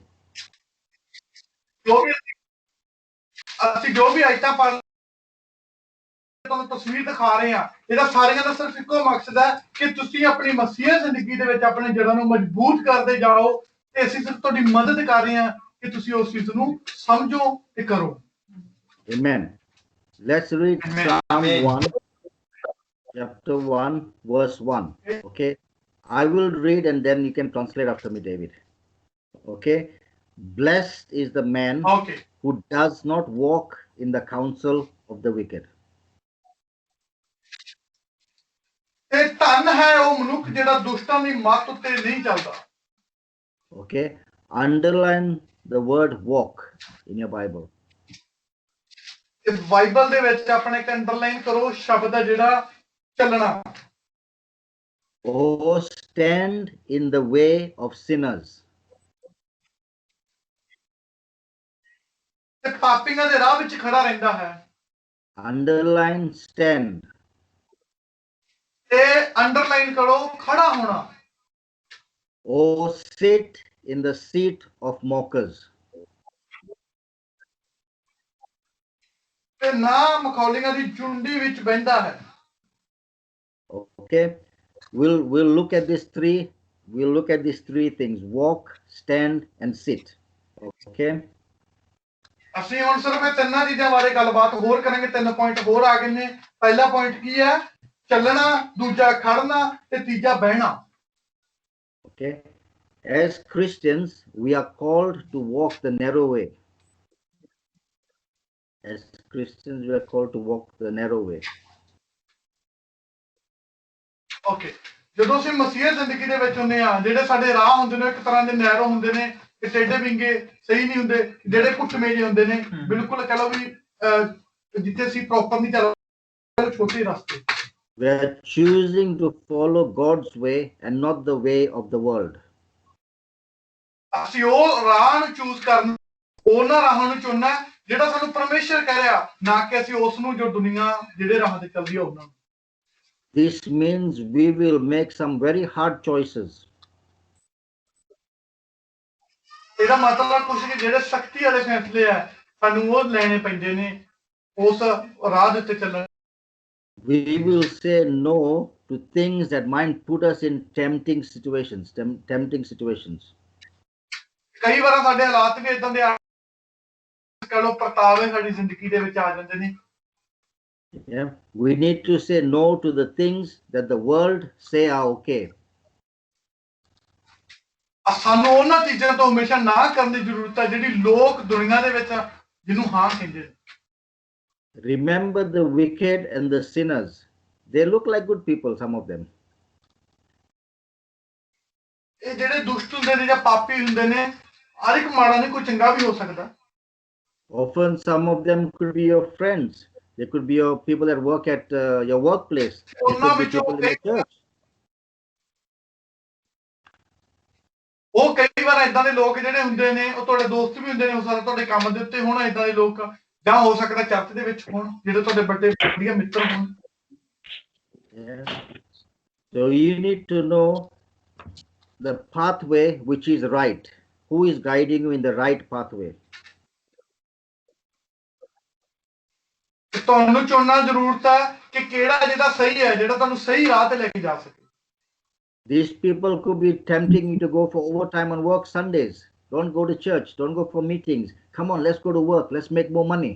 ਅਸੀਂ ਜੋ ਵੀ ਆਇਤਾਂ ਪੜ੍ਹ ਤੁਹਾਨੂੰ ਤਸਵੀਰ ਦਿਖਾ ਰਹੇ ਹਾਂ ਇਹਦਾ ਸਾਰਿਆਂ ਦਾ ਸਿਰਫ ਇੱਕੋ ਮਕਸਦ ਹੈ ਕਿ ਤੁਸੀਂ ਆਪਣੀ ਮਸੀਹ ਜ਼ਿੰਦਗੀ ਦੇ ਵਿੱਚ ਆਪਣੇ ਜੜ੍ਹਾਂ ਨੂੰ ਮਜ਼ਬੂਤ ਕਰਦੇ ਜਾਓ ਤੇ ਅਸੀਂ ਸਿਰਫ ਤੁਹਾਡੀ ਮਦਦ ਕਰ ਰਹੇ ਹਾਂ ਕਿ ਤੁਸੀਂ ਉਸ ਚੀਜ਼ ਨੂੰ ਸਮਝੋ ਤੇ ਕਰੋ Amen. Let's read Psalm 1, chapter 1, verse 1. Okay, I will read and then you can translate after me, David. Okay, blessed is the man who does not walk in the counsel of the wicked. ਤੇ ਧੰਨ ਹੈ ਉਹ ਮਨੁੱਖ ਜਿਹੜਾ ਦੁਸ਼ਟਾਂ ਦੀ ਮੱਤ ਉੱਤੇ ਨਹੀਂ ਚੱਲਦਾ Okay, underline the word walk in your Bible. ਇਸ ਬਾਈਬਲ ਦੇ ਵਿੱਚ ਆਪਣੇ ਅੰਡਰਲਾਈਨ ਕਰੋ ਸ਼ਬਦ ਹੈ ਜਿਹੜਾ ਚੱਲਣਾ Oh, stand in the way of sinners. ਤੇ ਪਾਪੀਆਂ ਦੇ ਰਾਹ ਵਿੱਚ ਖੜਾ ਰਹਿੰਦਾ ਹੈ। Underline stand. ਤੇ ਅੰਡਰਲਾਈਨ ਕਰੋ ਖੜਾ ਹੋਣਾ। Or sit in the seat of mockers. ਤੇ ਨਾ ਮਖੌਲੀਆਂ ਦੀ ਝੁੰਡੀ ਵਿੱਚ ਬਹਿੰਦਾ ਹੈ। Okay, we'll look at these three. We'll look at these three things: walk, stand, and sit. Okay. ਅਸੀਂ ਹੁਣ ਸਿਰਫ ਇਹ ਤਿੰਨਾਂ ਚੀਜ਼ਾਂ ਬਾਰੇ ਗੱਲਬਾਤ ਹੋਰ ਕਰਾਂਗੇ। 3 ਪੁਆਇੰਟ ਹੋਰ ਆ ਗਏ ਨੇ। ਪਹਿਲਾ ਪੁਆਇੰਟ ਕੀ ਹੈ? ਚੱਲਣਾ, ਦੂਜਾ ਖੜਨਾ ਤੇ ਤੀਜਾ ਬਹਿਣਾ। Okay. As Christians, we are called to walk the narrow way. As Christians, we are called to walk the narrow way. Okay, ਜਦੋਂ ਅਸੀਂ ਮਸੀਹ ਜ਼ਿੰਦਗੀ ਦੇ ਵਿੱਚ ਹੁੰਦੇ ਆ, ਜਿਹੜੇ ਸਾਡੇ ਰਾਹ ਹੁੰਦੇ ਨੇ ਇੱਕ ਤਰ੍ਹਾਂ ਦੇ ਨੈਰੋ ਹੁੰਦੇ ਨੇ, ਕਿ ਟੇਢੇ ਵਿੰਗੇ ਸਹੀ ਨਹੀਂ ਹੁੰਦੇ, ਜਿਹੜੇ ਘੁੱਟਵੇਂ ਜਿਹੇ ਹੁੰਦੇ ਨੇ, ਬਿਲਕੁਲ ਕਹ ਲਓ ਵੀ ਜਿੱਥੇ ਅਸੀਂ ਪ੍ਰੋਪਰ ਨਹੀਂ ਚੱਲ ਛੋਟੇ ਰਸਤੇ। We are choosing to follow God's way and not the way of the world. ਅਸੀਂ ਉਹ ਰਾਹ ਨੂੰ ਚੂਜ਼ ਕਰਨਾ, ਉਹਨਾਂ ਰਾਹਾਂ ਨੂੰ ਚੁਣਨਾ ਜਿਹੜਾ ਸਾਨੂੰ ਪਰਮੇਸ਼ਰ ਕਹਿ ਰਿਹਾ, ਨਾ ਕਿ ਅਸੀਂ ਉਸ ਨੂੰ ਜੋ ਦੁਨੀਆ ਜਿਹੜੇ ਰਾਹ ਤੇ ਚੱਲਦੀ ਆ ਉਹਨਾਂ ਨੂੰ। This means we will make some very hard choices. ਇਹਦਾ ਮਤਲਬ ਕੁਝ ਕਿ ਜਿਹੜੇ ਸਖਤੀ ਵਾਲੇ ਫੈਸਲੇ ਆ ਸਾਨੂੰ ਉਹ ਲੈਣੇ ਪੈਂਦੇ ਨੇ ਉਸ ਰਾਹ ਦੇ ਉੱਤੇ ਚੱਲਣ। We will say no to things that might put us in tempting situations. ਕਈ ਵਾਰ ਸਾਡੇ ਹਾਲਾਤ ਵੀ ਇਦਾਂ ਦੇ ਆ, ਕਹ ਲਓ ਪ੍ਰਤਾਵੇ ਸਾਡੀ ਜ਼ਿੰਦਗੀ ਦੇ ਵਿੱਚ ਆ ਜਾਂਦੇ ਨੇ। Yeah, we need to say no to the things that the world say are okay. ਸਾਨੂੰ ਉਹਨਾਂ ਚੀਜ਼ਾਂ ਤੋਂ ਹਮੇਸ਼ਾ ਨਾ ਕਰਨ ਦੀ ਜ਼ਰੂਰਤ ਹੈ ਜਿਹੜੀ ਲੋਕ ਦੁਨੀਆ ਦੇ ਵਿੱਚ ਜਿਹਨੂੰ ਹਾਂ ਕਹਿੰਦੇ ਨੇ। Remember the wicked and the sinners. They look like good people, some of them. ਇਹ ਜਿਹੜੇ ਦੁਸ਼ਟ ਹੁੰਦੇ ਨੇ ਜਾਂ ਪਾਪੀ ਹੁੰਦੇ ਨੇ, ਹਰ ਇੱਕ ਮਾੜਾ ਨਹੀਂ, ਕੋਈ ਚੰਗਾ ਵੀ ਹੋ ਸਕਦਾ। Often some of them could be your friends. They could be your people that work at your workplace. They could be people in the church. ਉਹ ਕਈ ਵਾਰ ਏਦਾਂ ਦੇ ਲੋਕ ਜਿਹੜੇ ਹੁੰਦੇ ਨੇ ਉਹ ਤੁਹਾਡੇ ਦੋਸਤ ਵੀ ਹੁੰਦੇ ਨੇ, ਹੋ ਸਕਦਾ ਤੁਹਾਡੇ ਕੰਮ ਦੇ ਉੱਤੇ ਹੋਣ ਏਦਾਂ ਦੇ ਲੋਕ, ਜਾਂ ਹੋ ਸਕਦਾ ਚਰਚ ਦੇ ਵਿੱਚ ਹੋਣ ਜਿਹੜੇ ਤੁਹਾਡੇ ਵੱਡੇ ਵਧੀਆ ਮਿੱਤਰ ਹੋਣ। So you need to know the pathway which is right. Who is guiding you in the right pathway? ਤੁਹਾਨੂੰ ਚੁਣਨਾ ਜ਼ਰੂਰਤ ਹੈ ਕਿ ਕਿਹੜਾ ਜਿਹੜਾ ਸਹੀ ਹੈ, ਜਿਹੜਾ ਤੁਹਾਨੂੰ ਸਹੀ ਰਾਹ ਤੇ ਲੈ ਕੇ ਜਾ ਸਕੇ। These people could be tempting you to go for overtime on work Sundays. Don't go to church. Don't go for meetings. Come on, let's go to work. Let's make more money.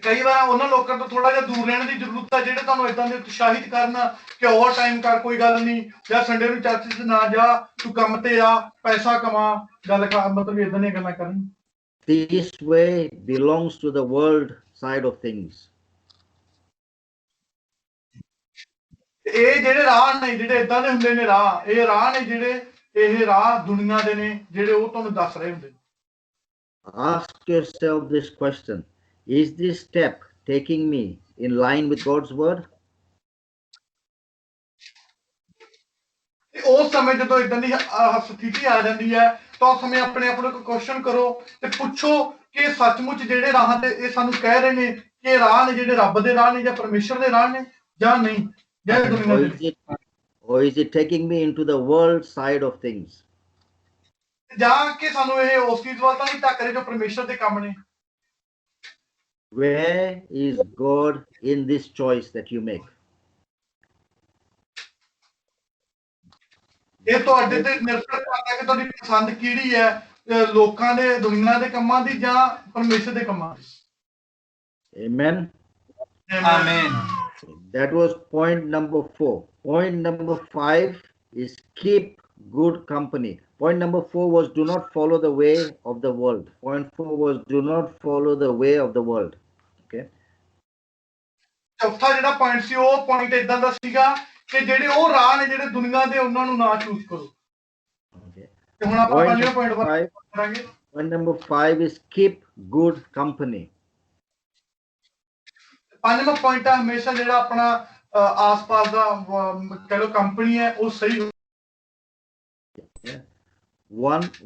ਕਈ ਵਾਰ ਉਹਨਾਂ ਲੋਕਾਂ ਤੋਂ ਥੋੜਾ ਜਿਹਾ ਦੂਰ ਰਹਿਣ ਦੀ ਜ਼ਰੂਰਤ ਹੈ ਜਿਹੜੇ ਤੁਹਾਨੂੰ ਇਦਾਂ ਦੇ ਉਤਸ਼ਾਹਿਤ ਕਰਨ ਕਿ ਓਵਰ ਟਾਈਮ ਕਰ, ਕੋਈ ਗੱਲ ਨਹੀਂ, ਜਾਂ ਸੰਡੇ ਨੂੰ ਚਰਚ 'ਚ ਨਾ ਜਾ, ਤੂੰ ਕੰਮ ਤੇ ਆ, ਪੈਸਾ ਕਮਾ, ਗੱਲ ਕਰ, ਮਤਲਬ ਇਦਾਂ ਦੀਆਂ ਗੱਲਾਂ ਕਰਨ। This way belongs to the world side of things. ਇਹ ਜਿਹੜੇ ਰਾਹ ਨੇ, ਜਿਹੜੇ ਇਦਾਂ ਦੇ ਹੁੰਦੇ ਨੇ ਰਾਹ, ਇਹ ਰਾਹ ਨੇ ਜਿਹੜੇ, ਇਹ ਰਾਹ ਦੁਨੀਆ ਦੇ ਨੇ ਜਿਹੜੇ ਉਹ ਤੁਹਾਨੂੰ ਦੱਸ ਰਹੇ ਹੁੰਦੇ ਨੇ। Ask yourself this question: is this step taking me in line with God's word? ਉਸ ਸਮੇਂ ਜਦੋਂ ਇਦਾਂ ਦੀ ਸਥਿਤੀ ਆ ਜਾਂਦੀ ਹੈ ਤਾਂ ਉਸ ਸਮੇਂ ਆਪਣੇ ਆਪ ਨੂੰ ਇੱਕ ਕੁਐਸਚਨ ਕਰੋ ਤੇ ਪੁੱਛੋ ਕਿ ਸੱਚਮੁੱਚ ਜਿਹੜੇ ਰਾਹ ਤੇ ਇਹ ਸਾਨੂੰ ਕਹਿ ਰਹੇ ਨੇ ਕਿ ਇਹ ਰਾਹ ਨੇ ਜਿਹੜੇ ਰੱਬ ਦੇ ਰਾਹ ਨੇ ਜਾਂ ਪਰਮੇਸ਼ਰ ਦੇ ਰਾਹ ਨੇ ਜਾਂ ਨਹੀਂ, ਜਾਂ ਦੁਨੀਆ ਦੇ। Or is it taking me into the world side of things? ਜਾਂ ਕਿ ਸਾਨੂੰ ਇਹ ਉਸ ਚੀਜ਼ ਵੱਲ ਤਾਂ ਨਹੀਂ ਧੱਕ ਰਹੇ ਜੋ ਪਰਮੇਸ਼ਰ ਦੇ ਕੰਮ ਨੇ। Where is God in this choice that you make? ਇਹ ਤੁਹਾਡੇ ਤੇ ਨਿਰਭਰ ਕਰਦਾ ਕਿ ਤੁਹਾਡੀ ਪਸੰਦ ਕਿਹੜੀ ਹੈ, ਲੋਕਾਂ ਦੇ, ਦੁਨੀਆ ਦੇ ਕੰਮਾਂ ਦੀ ਜਾਂ ਪਰਮੇਸ਼ਰ ਦੇ ਕੰਮਾਂ ਦੀ। Amen. Amen. That was point number 4. Point number 5 is keep good company. Point number 4 was do not follow the way of the world. Point 4 was do not follow the way of the world. Okay. ਚੌਥਾ ਜਿਹੜਾ ਪੁਆਇੰਟ ਸੀ ਉਹ ਪੁਆਇੰਟ ਇਦਾਂ ਦਾ ਸੀਗਾ ਕਿ ਜਿਹੜੇ ਉਹ ਰਾਹ ਨੇ ਜਿਹੜੇ ਦੁਨੀਆ ਦੇ ਉਹਨਾਂ ਨੂੰ ਨਾ ਚੂਜ਼ ਕਰੋ। Okay. ਤੇ ਹੁਣ ਆਪਾਂ ਪੰਜਵਾਂ ਪੁਆਇੰਟ ਬਾਰੇ ਕਰਾਂਗੇ। Point number 5 is keep good company. ਪੰਜਵਾਂ ਪੁਆਇੰਟ ਹੈ ਹਮੇਸ਼ਾ ਜਿਹੜਾ ਆਪਣਾ ਆਸ-ਪਾਸ ਦਾ ਕਹ ਲੋ ਕੰਪਨੀ ਹੈ ਉਹ ਸਹੀ ਹੋ। Yeah.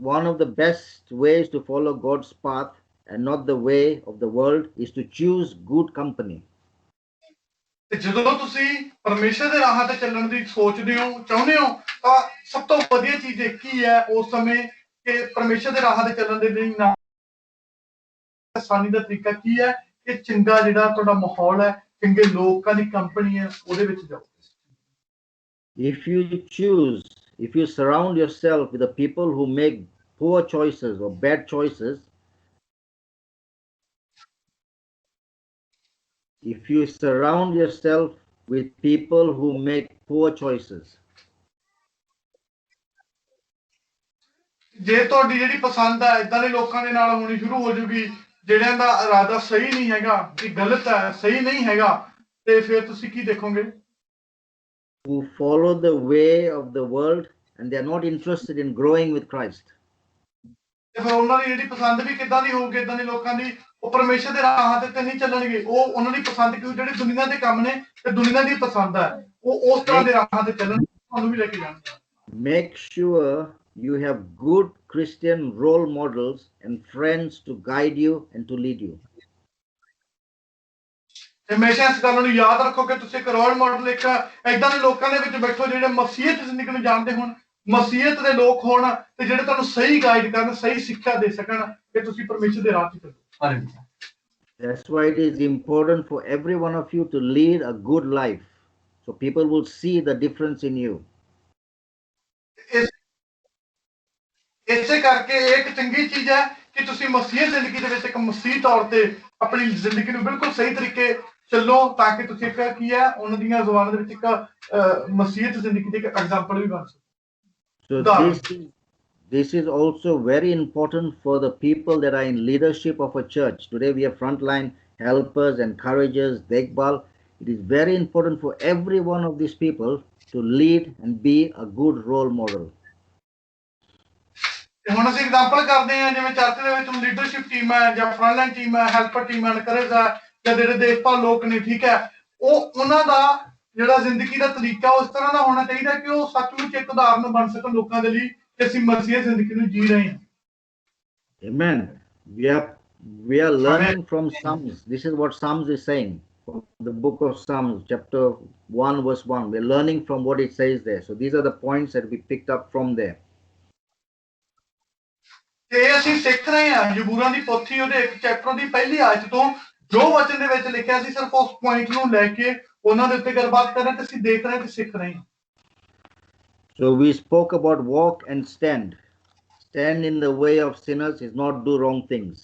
One of the best ways to follow God's path and not the way of the world is to choose good company. ਤੇ ਜਦੋਂ ਤੁਸੀਂ ਪਰਮੇਸ਼ਰ ਦੇ ਰਾਹਾਂ ਤੇ ਚੱਲਣ ਦੀ ਸੋਚਦੇ ਹੋ ਚਾਹੁੰਦੇ ਹੋ ਤਾਂ ਸਭ ਤੋਂ ਵਧੀਆ ਚੀਜ਼ ਇੱਕ ਹੀ ਹੈ ਉਸ ਸਮੇਂ ਕਿ ਪਰਮੇਸ਼ਰ ਦੇ ਰਾਹਾਂ ਤੇ ਚੱਲਣ ਦੇ ਲਈ ਨਾ ਆਸਾਨੀ ਦਾ ਤਰੀਕਾ ਕੀ ਹੈ ਕਿ ਚੰਗਾ ਜਿਹੜਾ ਤੁਹਾਡਾ ਮਾਹੌਲ ਹੈ ਚੰਗੇ ਲੋਕਾਂ ਦੀ ਕੰਪਨੀ ਹੈ ਉਹਦੇ ਵਿੱਚ ਜਾਓ। If you surround yourself with the people who make poor choices or bad choices, if you surround yourself with people who make poor choices, ਜੇ ਤੁਹਾਡੀ ਜਿਹੜੀ ਪਸੰਦ ਹੈ ਇਦਾਂ ਦੇ ਲੋਕਾਂ ਦੇ ਨਾਲ ਹੋਣੀ ਸ਼ੁਰੂ ਹੋ ਜੂਗੀ ਜਿਹੜਿਆਂ ਦਾ ਇਰਾਦਾ ਸਹੀ ਨਹੀਂ ਹੈਗਾ ਕਿ ਗਲਤ ਹੈ ਸਹੀ ਨਹੀਂ ਹੈਗਾ ਤੇ ਫਿਰ ਤੁਸੀਂ ਕੀ ਦੇਖੋਗੇ? who follow the way of the world and they are not interested in growing with Christ. ਤੇ ਫਿਰ ਉਹਨਾਂ ਦੀ ਜਿਹੜੀ ਪਸੰਦ ਵੀ ਕਿੱਦਾਂ ਦੀ ਹੋਊਗੀ ਇਦਾਂ ਦੇ ਲੋਕਾਂ ਦੀ ਉਹ ਪਰਮੇਸ਼ਰ ਦੇ ਰਾਹਾਂ ਤੇ ਨਹੀਂ ਚੱਲਣਗੇ ਉਹ ਉਹਨਾਂ ਦੀ ਪਸੰਦ ਕਿਉਂ ਜਿਹੜੇ ਦੁਨੀਆ ਦੇ ਕੰਮ ਨੇ ਤੇ ਦੁਨੀਆ ਦੀ ਪਸੰਦ ਹੈ ਉਹ ਉਸ ਤਰ੍ਹਾਂ ਦੇ ਰਾਹਾਂ ਤੇ ਚੱਲਣ ਤੁਹਾਨੂੰ ਵੀ ਲੈ ਕੇ ਜਾਣਗੇ। Make sure you have good Christian role models and friends to guide you and to lead you. ਹਮੇਸ਼ਾ ਇਸ ਗੱਲ ਨੂੰ ਯਾਦ ਰੱਖੋ ਕਿ ਤੁਸੀਂ ਇੱਕ ਰੋਲ ਮਾਡਲ ਇੱਕ ਏਦਾਂ ਦੇ ਲੋਕਾਂ ਦੇ ਵਿੱਚ ਬੈਠੋ ਜਿਹੜੇ ਮਸੀਹਤ ਜ਼ਿੰਦਗੀ ਨੂੰ ਜਾਣਦੇ ਹੋਣ ਮਸੀਹਤ ਦੇ ਲੋਕ ਹੋਣ ਤੇ ਜਿਹੜੇ ਤੁਹਾਨੂੰ ਸਹੀ ਗਾਈਡ ਕਰਨ ਸਹੀ ਸਿੱਖਿਆ ਦੇ ਸਕਣ ਕਿ ਤੁਸੀਂ ਪਰਮੇਸ਼ਰ ਦੇ ਰਾਹ ਤੇ ਚੱਲੋ। That's why it is important for every one of you to lead a good life, so people will see the difference in you. ਇਸੇ ਕਰਕੇ ਇਹ ਇੱਕ ਚੰਗੀ ਚੀਜ਼ ਹੈ ਕਿ ਤੁਸੀਂ ਮਸੀਹ ਜ਼ਿੰਦਗੀ ਦੇ ਵਿੱਚ ਇੱਕ ਮਸੀਹ ਤੌਰ ਤੇ ਆਪਣੀ ਜ਼ਿੰਦਗੀ ਨੂੰ ਬਿਲਕੁਲ ਸਹੀ ਤਰੀਕੇ ਚੱਲੋ ਤਾਂ ਕਿ ਤੁਸੀਂ ਇੱਕ ਕੀ ਹੈ ਉਹਨਾਂ ਦੀਆਂ ਜ਼ੁਬਾਨਾਂ ਦੇ ਵਿੱਚ ਇੱਕ ਮਸੀਹਤ ਜ਼ਿੰਦਗੀ ਦੀ ਇੱਕ ਐਗਜ਼ਾਮਪਲ ਵੀ ਬਣ ਸਕੋ। So this is also very important for the people that are in leadership of a church. Today we have frontline helpers, encouragers, dekbal. It is very important for every one of these people to lead and be a good role model. ਤੇ ਹੁਣ ਅਸੀਂ ਐਗਜ਼ਾਮਪਲ ਕਰਦੇ ਹਾਂ ਜਿਵੇਂ ਚਰਚ ਦੇ ਵਿੱਚ ਲੀਡਰਸ਼ਿਪ ਟੀਮ ਹੈ ਜਾਂ ਫਰੰਟਲਾਈਨ ਟੀਮ ਹੈ ਹੈਲਪਰ ਟੀਮ ਹੈ ਐਨਕਰੇਜ ਹੈ ਜਾਂ ਜਿਹੜੇ ਦੇਖਭਾਲ ਲੋਕ ਨੇ ਠੀਕ ਹੈ ਉਹ ਉਹਨਾਂ ਦਾ ਜਿਹੜਾ ਜ਼ਿੰਦਗੀ ਦਾ ਤਰੀਕਾ ਉਸ ਤਰ੍ਹਾਂ ਦਾ ਹੋਣਾ ਚਾਹੀਦਾ ਕਿ ਉਹ ਸੱਚਮੁੱਚ ਇੱਕ ਉਦਾਹਰਨ ਬਣ ਸਕਣ ਲੋਕਾਂ ਦੇ ਲਈ ਕਿ ਅਸੀਂ ਮਸੀਹ ਜ਼ਿੰਦਗੀ ਨੂੰ ਜੀ ਰਹੇ ਹਾਂ। Amen. We are learning from Psalms. This is what Psalms is saying. From the book of Psalms, chapter 1, verse 1. We're learning from what it says there. So these are the points that we picked up from there. ਤੇ ਅਸੀਂ ਸਿੱਖ ਰਹੇ ਹਾਂ ਜ਼ਬੂਰਾਂ ਦੀ ਪੋਥੀ ਉਹਦੇ ਇੱਕ ਚੈਪਟਰ ਦੀ ਪਹਿਲੀ ਆਇਤ ਤੋਂ ਜੋ ਵਚਨ ਦੇ ਵਿੱਚ ਲਿਖਿਆ ਸੀ ਸਿਰਫ ਉਸ ਪੁਆਇੰਟ ਨੂੰ ਲੈ ਕੇ ਉਹਨਾਂ ਦੇ ਉੱਤੇ ਗੱਲਬਾਤ ਕਰ ਰਹੇ ਤੇ ਅਸੀਂ ਦੇਖ ਰਹੇ ਤੇ ਸਿੱਖ ਰਹੇ ਹਾਂ। So we spoke about walk and stand. Stand in the way of sinners is not do wrong things.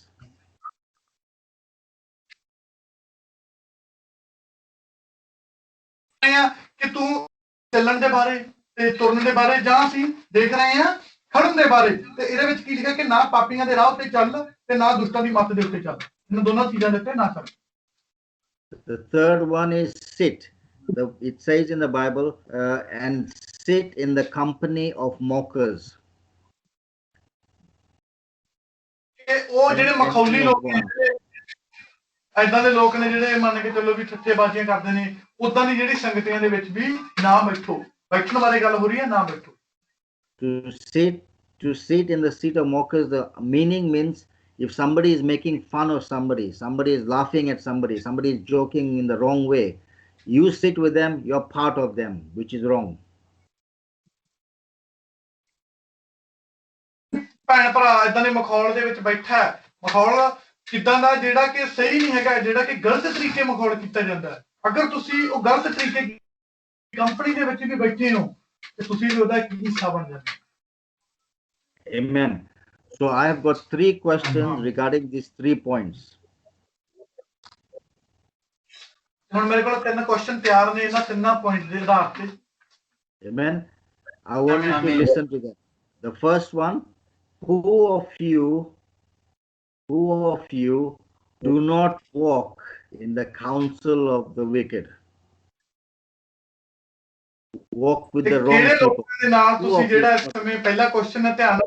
ਕਿ ਤੂੰ ਚੱਲਣ ਦੇ ਬਾਰੇ ਤੇ ਤੁਰਨ ਦੇ ਬਾਰੇ ਜਾਂ ਅਸੀਂ ਦੇਖ ਰਹੇ ਹਾਂ ਖੜਨ ਦੇ ਬਾਰੇ ਤੇ ਇਹਦੇ ਵਿੱਚ ਕੀ ਲਿਖਿਆ ਕਿ ਨਾ ਪਾਪੀਆਂ ਦੇ ਰਾਹ ਉੱਤੇ ਚੱਲ ਤੇ ਨਾ ਦੁਸ਼ਟਾਂ ਦੀ ਮੱਤ ਦੇ ਉੱਤੇ ਚੱਲ ਇਹਨਾਂ ਦੋਨਾਂ ਚੀਜ਼ਾਂ ਦੇ ਉੱਤੇ ਨਾ ਚੱਲ। The third one is sit. It says in the Bible, and sit in the company of mockers. ਉਹ ਜਿਹੜੇ ਮਖੌਲੀ ਲੋਕ ਨੇ ਏਦਾਂ ਦੇ ਲੋਕ ਨੇ ਜਿਹੜੇ ਮੰਨ ਕੇ ਚੱਲੋ ਵੀ ਠੱਠੇਬਾਜ਼ੀਆਂ ਕਰਦੇ ਨੇ ਉਦਾਂ ਦੀ ਜਿਹੜੀ ਸੰਗਤੀਆਂ ਦੇ ਵਿੱਚ ਵੀ ਨਾ ਬੈਠੋ। ਬੈਠਣ ਬਾਰੇ ਗੱਲ ਹੋ ਰਹੀ ਹੈ ਨਾ ਬੈਠੋ। To sit in the seat of mockers, the meaning means if somebody is making fun of somebody, somebody is laughing at somebody, somebody is joking in the wrong way, you sit with them, you're part of them, which is wrong. ਭੈਣ ਭਰਾ ਇਦਾਂ ਦੇ ਮਖੌਲ ਦੇ ਵਿੱਚ ਬੈਠਾ ਹੈ ਮਖੌਲ ਕਿਦਾਂ ਦਾ ਜਿਹੜਾ ਕਿ ਸਹੀ ਨਹੀਂ ਹੈਗਾ ਜਿਹੜਾ ਕਿ ਗਲਤ ਤਰੀਕੇ ਮਖੌਲ ਕੀਤਾ ਜਾਂਦਾ ਹੈ ਅਗਰ ਤੁਸੀਂ ਉਹ ਗਲਤ ਤਰੀਕੇ ਕੰਪਨੀ ਦੇ ਵਿੱਚ ਵੀ ਬੈਠੇ ਹੋ ਤੇ ਤੁਸੀਂ ਵੀ ਉਹਦਾ ਇੱਕ ਹਿੱਸਾ ਬਣ ਜਾਂਦੇ ਹੋ। Amen. So I have got 3 questions regarding these 3 points. ਹੁਣ ਮੇਰੇ ਕੋਲ 3 ਕੁਐਸਚਨ ਤਿਆਰ ਨੇ ਇਹਨਾਂ ਤਿੰਨਾਂ ਪੁਆਇੰਟ ਦੇ ਆਧਾਰ ਤੇ। Amen. I want you to listen to that. The first one, who of you do not walk in the counsel of the wicked? Walk with the wrong ਕਿਹੜੇ people. ਲੋਕਾਂ ਦੇ ਨਾਲ ਤੁਸੀਂ ਜਿਹੜਾ ਇਸ ਸਮੇਂ ਪਹਿਲਾ ਕੁਐਸਚਨ ਹੈ ਧਿਆਨ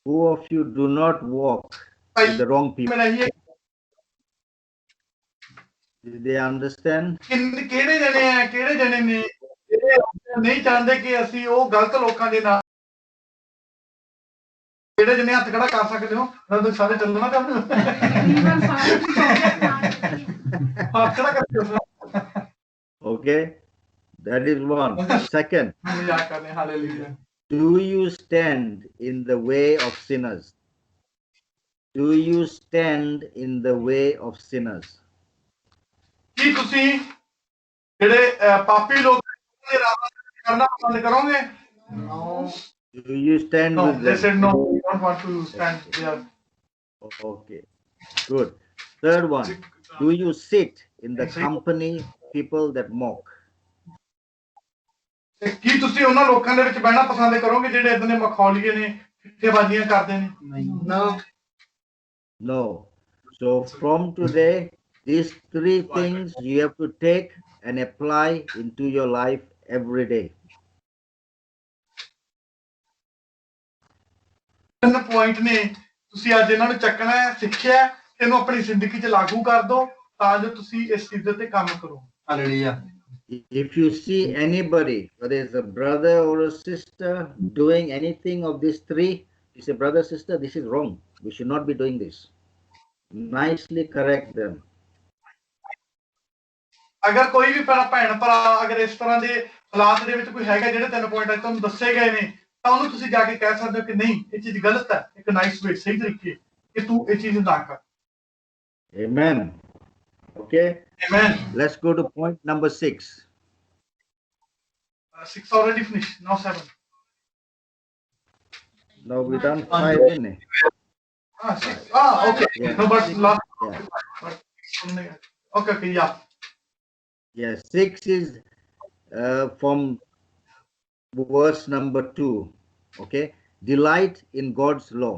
Who of you do not walk with the wrong people? Did they understand? ਕਿਹੜੇ ਜਣੇ ਨੇ ਜਿਹੜੇ ਨਹੀਂ ਚਾਹੁੰਦੇ ਕਿ ਅਸੀਂ ਉਹ ਗਲਤ ਲੋਕਾਂ ਦੇ ਨਾਲ ਕਿਹੜੇ ਜਣੇ ਹੱਥ ਖੜਾ ਕਰ ਸਕਦੇ ਹੋ ਤਾਂ ਸਾਰੇ ਚੱਲਣਾ ਚਾਹੁੰਦੇ ਹੱਥ ਖੜਾ ਕਰਕੇ Okay, that is one. Second, ਮਜ਼ਾਕ ਕਰਦੇ hallelujah do you stand in the way of sinners? Do you stand in the way of sinners? ਕੀ ਤੁਸੀਂ ਜਿਹੜੇ ਪਾਪੀ ਲੋਕ ਦੇ ਰਾਹ ਕਰਨਾ ਪਸੰਦ ਕਰੋਗੇ? No. Do you stand No, with they them? said no. We don't want to stand there. Okay, good. Third one, do you sit in the company people that mock? ਤੇ ਕੀ ਤੁਸੀਂ ਉਹਨਾਂ ਲੋਕਾਂ ਦੇ ਵਿੱਚ ਬਹਿਣਾ ਪਸੰਦ ਕਰੋਗੇ ਜਿਹੜੇ ਇਦਾਂ ਦੇ ਮਖੌਲੀਏ ਨੇ ਫਿੱਕੇਬਾਜ਼ੀਆਂ ਕਰਦੇ ਨੇ? No. No. So from today, these three things you have to take and apply into your life every day. ਤਿੰਨ ਪੁਆਇੰਟ ਨੇ ਤੁਸੀਂ ਅੱਜ ਇਹਨਾਂ ਨੂੰ ਚੱਕਣਾ ਹੈ ਸਿੱਖਿਆ ਇਹਨੂੰ ਆਪਣੀ ਜ਼ਿੰਦਗੀ 'ਚ ਲਾਗੂ ਕਰ ਦਿਓ ਤਾਂ ਜੋ ਤੁਸੀਂ ਇਸ ਚੀਜ਼ ਤੇ ਕੰਮ ਕਰੋ। Hallelujah. If you see anybody, whether it's a brother or a sister, doing anything of these three, you say, brother, sister, this is wrong. We should not be doing this. Nicely correct them. ਅਗਰ ਕੋਈ ਵੀ ਭੈਣ ਭਰਾ ਅਗਰ ਇਸ ਤਰ੍ਹਾਂ ਦੇ ਹਾਲਾਤ ਦੇ ਵਿੱਚ ਕੋਈ ਹੈਗਾ ਜਿਹੜੇ ਤਿੰਨ ਪੁਆਇੰਟ ਤੁਹਾਨੂੰ ਦੱਸੇ ਗਏ ਨੇ ਤਾਂ ਉਹਨੂੰ ਤੁਸੀਂ ਜਾ ਕੇ ਕਹਿ ਸਕਦੇ ਹੋ ਕਿ ਨਹੀਂ ਇਹ ਚੀਜ਼ ਗਲਤ ਹੈ ਇੱਕ ਨਾਈਸ ਵੇ ਸਹੀ ਤਰੀਕੇ ਕਿ ਤੂੰ ਇਹ ਚੀਜ਼ ਨਾ ਕਰ। Amen. Okay. Amen. Let's go to point number 6. 6 already finished. Now 7. Now we done 5, isn't it? 6. Okay. Yeah. No, but last. Yeah. Okay. Yeah. Yeah. 6 is from verse number 2. Okay. Delight in God's law.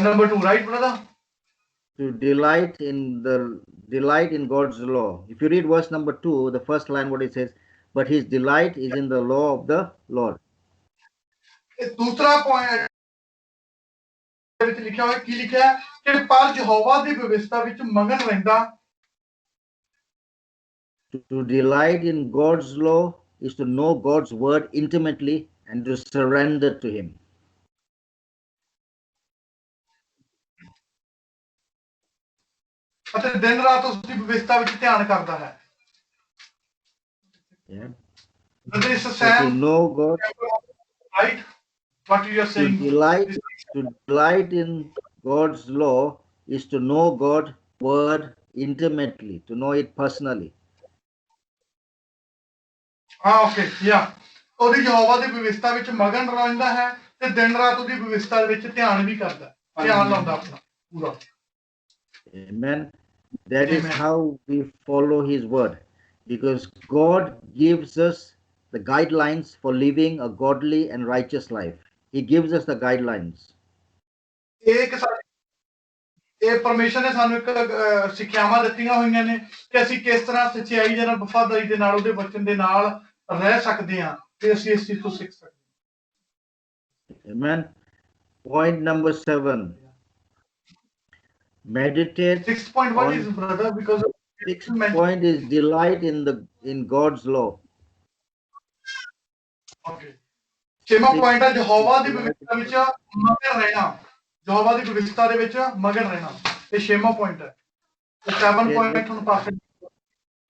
Number 2, right, brother? To delight in God's law. If you read verse number 2, the first line, what it says, but his delight is in the law of the Lord. दूसरा पॉइंट ਵਿੱਚ ਲਿਖਿਆ ਹੋਇਆ ਕੀ ਲਿਖਿਆ ਹੈ ਕਿ ਪਰ ਯਹੋਵਾ ਦੀ ਵਿਵਸਥਾ ਵਿੱਚ ਮਗਨ ਰਹਿੰਦਾ। To delight in God's law is to know God's word intimately and to surrender to him. ਅਤੇ ਦਿਨ ਰਾਤ ਉਸ ਦੀ ਵਿਵਸਥਾ ਵਿੱਚ ਧਿਆਨ ਕਰਦਾ ਹੈ। Yeah. This is So to Sam, know God, right? What you are to saying. delight in God's law is to know God's word intimately, to know it personally. Okay, yeah. ਉਹਦੀ ਯਹੋਵਾ ਦੀ ਵਿਵਸਥਾ ਵਿੱਚ ਮਗਨ ਰਹਿੰਦਾ ਹੈ ਤੇ ਦਿਨ ਰਾਤ ਉਹਦੀ ਵਿਵਸਥਾ ਵਿੱਚ ਧਿਆਨ ਵੀ ਕਰਦਾ ਹੈ ਧਿਆਨ ਲਾਉਂਦਾ ਆਪਣਾ ਪੂਰਾ। Amen. That is Amen. how we follow his word, because God gives us the guidelines for living a godly and righteous life. He gives us the guidelines. ਇਹ ਪਰਮੇਸ਼ਰ ਨੇ ਸਾਨੂੰ ਇੱਕ ਸਿੱਖਿਆਵਾਂ ਦਿੱਤੀਆਂ ਹੋਈਆਂ ਨੇ ਕਿ ਅਸੀਂ ਕਿਸ ਤਰ੍ਹਾਂ ਸੱਚਾਈ ਦੇ ਨਾਲ ਵਫਾਦਾਰੀ ਦੇ ਨਾਲ ਉਹਦੇ ਵਚਨ ਦੇ ਨਾਲ ਰਹਿ ਸਕਦੇ ਹਾਂ ਤੇ ਅਸੀਂ ਇਸ ਚੀਜ਼ ਤੋਂ ਸਿੱਖ ਸਕਦੇ ਹਾਂ। Amen. Point number 7. Meditate. 6 point what is brother because 6th point is delight in God's law. Okay. 6ਵਾਂ ਪੁਆਇੰਟ ਹੈ ਯਹੋਵਾ ਦੀ ਵਿਵਸਥਾ ਵਿੱਚ ਮਗਨ ਰਹਿਣਾ। ਯਹੋਵਾ ਦੀ ਵਿਵਸਥਾ ਦੇ ਵਿੱਚ ਮਗਨ ਰਹਿਣਾ ਇਹ 6ਵਾਂ ਪੁਆਇੰਟ ਹੈ। ਤੇ 7 ਪੁਆਇੰਟ ਤੁਹਾਨੂੰ ਪਾਸ।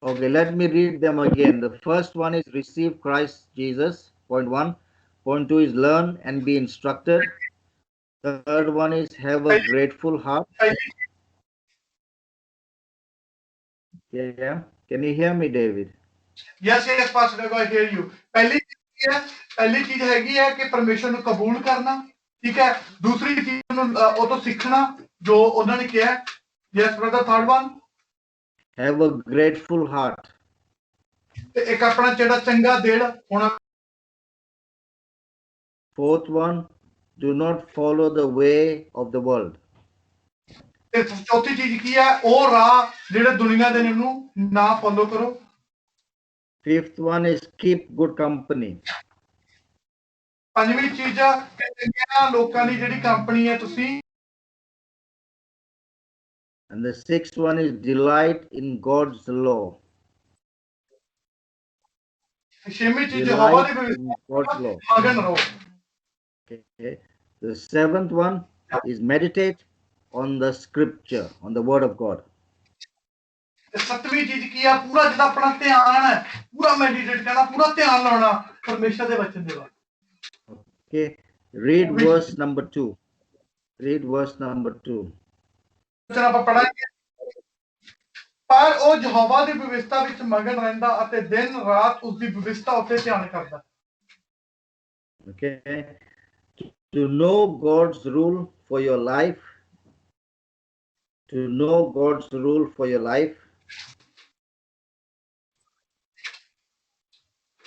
Okay, let me read them again. The first one is receive Christ Jesus. Point 1. Point 2 is learn and be instructed. The third one is have a grateful heart. Yeah. Can you hear me, David? Yes, Pastor, I hear you. ਪਹਿਲੀ ਚੀਜ਼ ਹੈਗੀ ਹੈ ਕਿ ਪਰਮੇਸ਼ਰ ਨੂੰ ਕਬੂਲ ਕਰਨਾ, ਠੀਕ ਹੈ। ਦੂਸਰੀ ਚੀਜ਼ ਨੂੰ ਉਹ ਤੋਂ ਸਿੱਖਣਾ ਜੋ ਉਹਨਾਂ ਨੇ ਕਿਹਾ। Yes, brother, third one. Have a grateful heart. ਤੇ ਇੱਕ ਆਪਣਾ ਜਿਹੜਾ ਚੰਗਾ ਦਿਲ ਹੋਣਾ। Fourth one, do not follow the way of the world. ਤੇ ਚੌਥੀ ਚੀਜ਼ ਕੀ ਹੈ ਉਹ ਰਾਹ ਜਿਹੜੇ ਦੁਨੀਆ ਦੇ ਨੇ ਨੂੰ ਨਾ ਫੋਲੋ ਕਰੋ। Fifth one is keep good company. ਪੰਜਵੀਂ ਚੀਜ਼ ਚੰਗਿਆਂ ਲੋਕਾਂ ਦੀ ਜਿਹੜੀ ਕੰਪਨੀ ਹੈ ਤੁਸੀਂ And the sixth one is delight in God's law. ਛੇਵੀਂ ਚੀਜ਼ ਯਹੋਵਾ ਦੀ Delight in God's law. ਮਗਨ ਰਹੋ। Okay. The seventh one is meditate on the scripture, on the word of God. ਤੇ ਸੱਤਵੀਂ ਚੀਜ਼ ਕੀ ਆ? ਪੂਰਾ ਜਿਹੜਾ ਆਪਣਾ ਧਿਆਨ ਹੈ, ਪੂਰਾ ਮੈਡੀਟੇਟ ਕਰਨਾ, ਪੂਰਾ ਧਿਆਨ ਲਾਉਣਾ ਪਰਮੇਸ਼ਰ ਦੇ ਵਚਨ ਦੇ ਵੱਲ। Okay. Read verse number 2. Read verse number 2. ਵਚਨ ਆਪਾਂ ਪੜਾਂਗੇ। ਪਰ ਉਹ ਯਹੋਵਾ ਦੀ ਵਿਵਸਥਾ ਵਿੱਚ ਮਗਨ ਰਹਿੰਦਾ ਅਤੇ ਦਿਨ ਰਾਤ ਉਸ ਦੀ ਵਿਵਸਥਾ ਉੱਤੇ ਧਿਆਨ ਕਰਦਾ। Okay. To know God's rule for your life. To know God's rule for your life.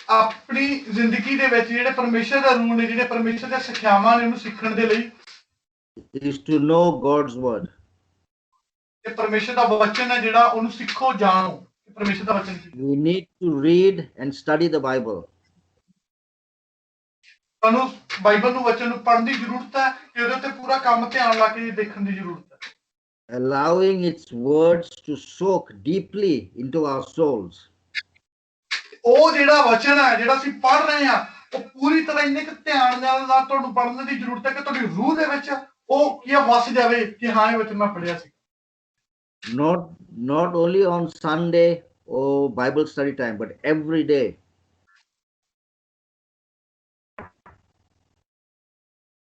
ਆਪਣੀ ਜ਼ਿੰਦਗੀ ਦੇ ਵਿੱਚ ਜਿਹੜੇ ਪਰਮੇਸ਼ਰ ਦਾ ਰੂਲ ਨੇ, ਜਿਹੜੇ ਪਰਮੇਸ਼ਰ ਦੀਆਂ ਸਿੱਖਿਆਵਾਂ ਨੇ, ਉਹਨੂੰ ਸਿੱਖਣ ਦੇ ਲਈ Is to know God's word. ਤੇ ਪਰਮੇਸ਼ਰ ਦਾ ਵਚਨ ਹੈ ਜਿਹੜਾ, ਉਹਨੂੰ ਸਿੱਖੋ, ਜਾਣੋ ਕਿ ਪਰਮੇਸ਼ਰ ਦਾ ਵਚਨ ਕੀ ਹੈ। We need to read and study the Bible. ਤੁਹਾਨੂੰ ਬਾਈਬਲ ਨੂੰ, ਵਚਨ ਨੂੰ ਪੜ੍ਹਨ ਦੀ ਜ਼ਰੂਰਤ ਹੈ ਤੇ ਉਹਦੇ ਉੱਤੇ ਪੂਰਾ ਕੰਮ ਧਿਆਨ ਲਾ ਕੇ ਦੇਖਣ ਦੀ ਜ਼ਰੂਰਤ ਹੈ। Allowing its words to soak deeply into our souls. ਉਹ ਜਿਹੜਾ ਵਚਨ ਹੈ ਜਿਹੜਾ ਅਸੀਂ ਪੜ੍ਹ ਰਹੇ ਹਾਂ, ਉਹ ਪੂਰੀ ਤਰ੍ਹਾਂ ਇੰਨੇ ਕੁ ਧਿਆਨ ਨਾਲ ਤੁਹਾਨੂੰ ਪੜ੍ਹਨ ਦੀ ਜ਼ਰੂਰਤ ਹੈ ਕਿ ਤੁਹਾਡੀ ਰੂਹ ਦੇ ਵਿੱਚ ਉਹ ਕੀ ਵਸ ਜਾਵੇ ਕਿ ਹਾਂ ਇਹ ਵਚਨ ਮੈਂ ਪੜ੍ਹਿਆ ਸੀ। Not only on Sunday or Bible study time, but every day.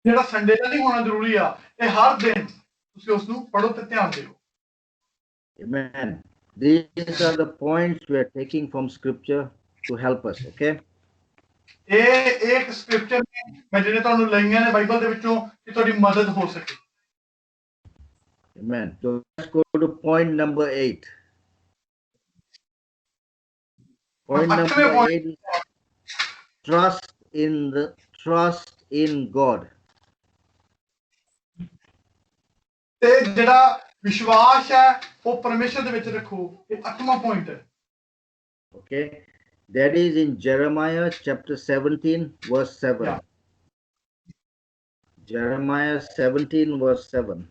ਜਿਹੜਾ ਸੰਡੇ ਦਾ ਨਹੀਂ ਹੋਣਾ ਜ਼ਰੂਰੀ ਆ, ਇਹ ਹਰ ਦਿਨ ਤੁਸੀਂ ਉਸ ਨੂੰ ਪੜ੍ਹੋ ਤੇ ਧਿਆਨ ਦਿਓ। Amen. These are the points we are taking from scripture to help us, okay? ਇਹ ਇੱਕ ਸਕ੍ਰਿਪਚਰ ਮੈਂ ਜਿਹੜੇ ਤੁਹਾਨੂੰ ਲਈਆਂ ਨੇ ਬਾਈਬਲ ਦੇ ਵਿੱਚੋਂ ਕਿ ਤੁਹਾਡੀ ਮਦਦ ਹੋ ਸਕੇ। Amen. So let's go to point number 8. Point number 8 is trust in God. ਤੇ ਜਿਹੜਾ ਵਿਸ਼ਵਾਸ ਹੈ ਉਹ ਪਰਮੇਸ਼ਰ ਦੇ ਵਿੱਚ ਰੱਖੋ। ਇਹ 8ਵਾਂ ਪੁਆਇੰਟ ਹੈ। Okay. That is in Jeremiah chapter 17 verse 7. Yeah. Jeremiah 17 verse 7.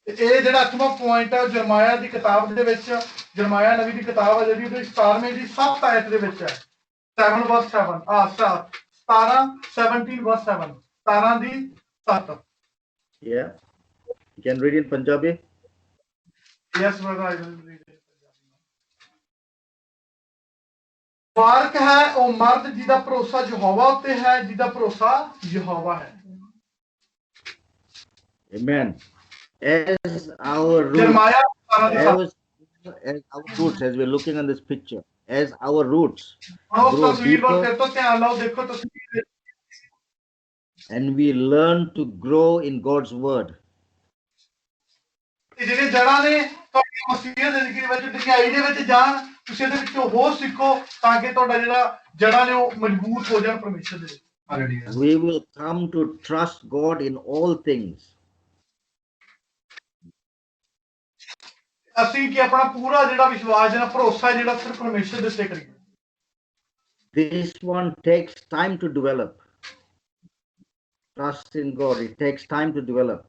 ਇਹ ਜਿਹੜਾ 8ਵਾਂ ਪੁਆਇੰਟ ਹੈ ਉਹ ਜਰਮਾਇਆ ਦੀ ਕਿਤਾਬ ਦੇ ਵਿੱਚ, ਜਰਮਾਇਆ ਨਵੀ ਦੀ ਕਿਤਾਬ ਹੈ ਜਿਹੜੀ ਉਹਦੇ 17ਵੇਂ ਦੀ 7 ਆਇਤ ਦੇ ਵਿੱਚ ਹੈ। 7 verse 7 17 17 verse 7 17 the 7। Yeah. You can read in Punjabi. Yes, brother, I will read it. ਫਰਕ ਹੈ ਉਹ ਮਰਦ ਜਿਹਦਾ ਭਰੋਸਾ ਯਹੋਵਾ ਉੱਤੇ ਹੈ, ਜਿਹਦਾ ਭਰੋਸਾ ਯਹੋਵਾ ਹੈ। Amen. As our roots, ਜਰਮਾਇਆ 17 the 7। as our roots, as we're looking on this picture, as our roots ਹੁਣ ਉਸ grow ਤਸਵੀਰ ਵੱਲ deeper ਫਿਰ ਤੋਂ ਧਿਆਨ ਲਾਓ, ਦੇਖੋ ਤਸਵੀਰ and we learn to grow in God's word. ਤੇ ਜਿਹੜੇ ਜੜਾਂ ਨੇ ਤੁਹਾਡੀ ਮਸੀਹ ਜ਼ਿੰਦਗੀ ਵਿੱਚ ਡੂੰਘਾਈ ਦੇ ਵਿੱਚ ਜਾਣ, ਤੁਸੀਂ ਇਹਦੇ ਵਿੱਚੋਂ ਹੋਰ ਸਿੱਖੋ ਤਾਂ ਕਿ ਤੁਹਾਡਾ ਜਿਹੜਾ ਜੜਾਂ ਨੇ ਉਹ ਮਜ਼ਬੂਤ ਹੋ ਜਾਣ ਪਰਮੇਸ਼ਰ ਦੇ ਵਿੱਚ। We will come to trust God in all things. ਅਸੀਂ ਕਿ ਆਪਣਾ ਪੂਰਾ ਜਿਹੜਾ ਵਿਸ਼ਵਾਸ ਜਿਹੜਾ ਭਰੋਸਾ ਜਿਹੜਾ ਸਿਰਫ ਪਰਮੇਸ਼ਰ ਦੇ ਉੱਤੇ ਕਰੀਏ। This one takes time to develop. Trust in God, it takes time to develop.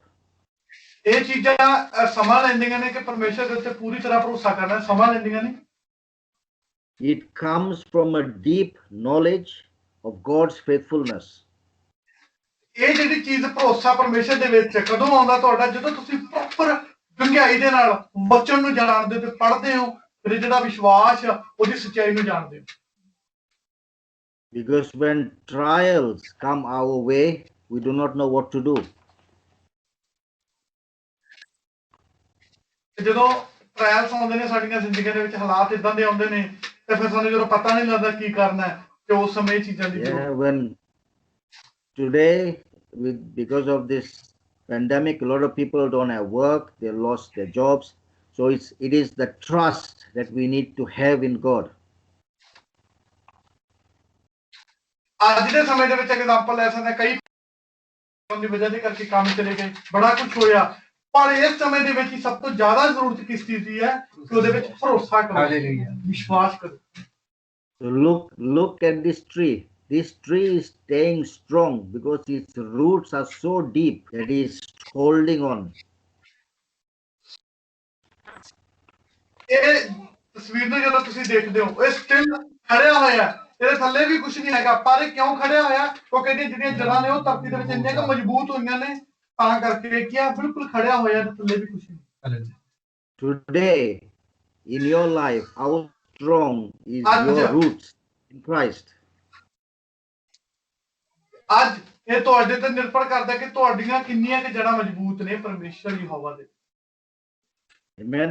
ਇਹ ਚੀਜ਼ਾਂ ਸਮਾਂ ਲੈਂਦੀਆਂ ਨੇ ਕਿ ਪਰਮੇਸ਼ਰ ਦੇ ਉੱਤੇ ਪੂਰੀ ਤਰ੍ਹਾਂ ਭਰੋਸਾ ਕਰਨਾ ਸਮਾਂ ਲੈਂਦੀਆਂ ਨੇ। It comes from a deep knowledge of God's faithfulness. ਇਹ ਜਿਹੜੀ ਚੀਜ਼ ਭਰੋਸਾ ਪਰਮੇਸ਼ਰ ਦੇ ਵਿੱਚ ਕਦੋਂ ਆਉਂਦਾ ਤੁਹਾਡਾ? ਜਦੋਂ ਤੁਸੀਂ ਪ੍ਰੋਪਰ ਡੂੰਘਾਈ ਦੇ ਨਾਲ ਵਚਨ ਨੂੰ ਜਾਣਦੇ ਤੇ ਪੜ੍ਹਦੇ ਹੋ, ਫਿਰ ਜਿਹੜਾ ਵਿਸ਼ਵਾਸ ਉਹਦੀ ਸੱਚਾਈ ਨੂੰ ਜਾਣਦੇ ਹੋ। Because when trials come our way, we do not know what to do. ਜਦੋਂ ਟ੍ਰਾਇਲਸ ਆਉਂਦੇ ਨੇ ਸਾਡੀਆਂ ਜ਼ਿੰਦਗੀਆਂ ਦੇ ਵਿੱਚ, ਹਾਲਾਤ ਇਦਾਂ ਦੇ ਆਉਂਦੇ ਨੇ ਤੇ ਫਿਰ ਸਾਨੂੰ ਜਦੋਂ ਪਤਾ ਨਹੀਂ ਲੱਗਦਾ ਕੀ ਕਰਨਾ ਹੈ ਤੇ ਉਸ ਸਮੇਂ ਇਹ ਚੀਜ਼ਾਂ ਦੀ Yeah, when today, because of this pandemic, a lot of people don't have work, they lost their jobs. So it is the trust that we need to have in God. ਅੱਜ ਦੇ ਸਮੇਂ ਦੇ ਵਿੱਚ ਐਗਜ਼ਾਮਪਲ ਲੈ ਸਕਦੇ ਹਾਂ, ਕਈ ਦੀ ਵਜ੍ਹਾ ਦੇ ਕਰਕੇ ਕੰਮ ਚਲੇ ਗਏ, ਬੜਾ ਕੁਝ ਹੋਇਆ, ਪਰ ਇਸ ਸਮੇਂ ਦੇ ਵਿੱਚ ਸਭ ਤੋਂ ਜ਼ਿਆਦਾ ਜ਼ਰੂਰਤ ਕਿਸ ਚੀਜ਼ ਦੀ ਹੈ ਕਿ ਉਹਦੇ ਵਿੱਚ ਭਰੋਸਾ ਕਰੋ, ਵਿਸ਼ਵਾਸ ਕਰੋ। So look at this tree. This tree is staying strong because its roots are so deep that it is holding on. ਇਹ ਤਸਵੀਰ ਨੂੰ ਜਦੋਂ ਤੁਸੀਂ ਦੇਖਦੇ ਹੋ, ਇਹ ਸਟਿਲ ਖੜਿਆ ਹੋਇਆ ਹੈ। ਇਹਦੇ ਥੱਲੇ ਵੀ ਕੁਝ ਨਹੀਂ ਹੈਗਾ, ਪਰ ਇਹ ਕਿਉਂ ਖੜਿਆ ਹੋਇਆ? ਉਹ ਕਹਿੰਦੇ ਜਿਹੜੀਆਂ ਜੜ੍ਹਾਂ ਨੇ ਉਹ ਧਰਤੀ ਦੇ ਵਿੱਚ ਇੰਨੀਆਂ ਕੁ ਮਜ਼ਬੂਤ ਹੋਈਆਂ ਨੇ, ਤਾਂ ਕਰਕੇ ਕਿ ਆ ਬਿਲਕੁਲ ਖੜਿਆ ਹੋਇਆ, ਇਹਦੇ ਥੱਲੇ ਵੀ ਕੁਝ ਨਹੀਂ। Today, in your life, how strong is your roots in Christ? ਅੱਜ ਇਹ ਤੁਹਾਡੇ ਤੇ ਨਿਰਭਰ ਕਰਦਾ ਕਿ ਤੁਹਾਡੀਆਂ ਕਿੰਨੀਆਂ ਕਿ ਜੜ੍ਹਾਂ ਮਜ਼ਬੂਤ ਨੇ ਪਰਮੇਸ਼ਰ ਯਹੋਵਾ ਦੇ। Amen.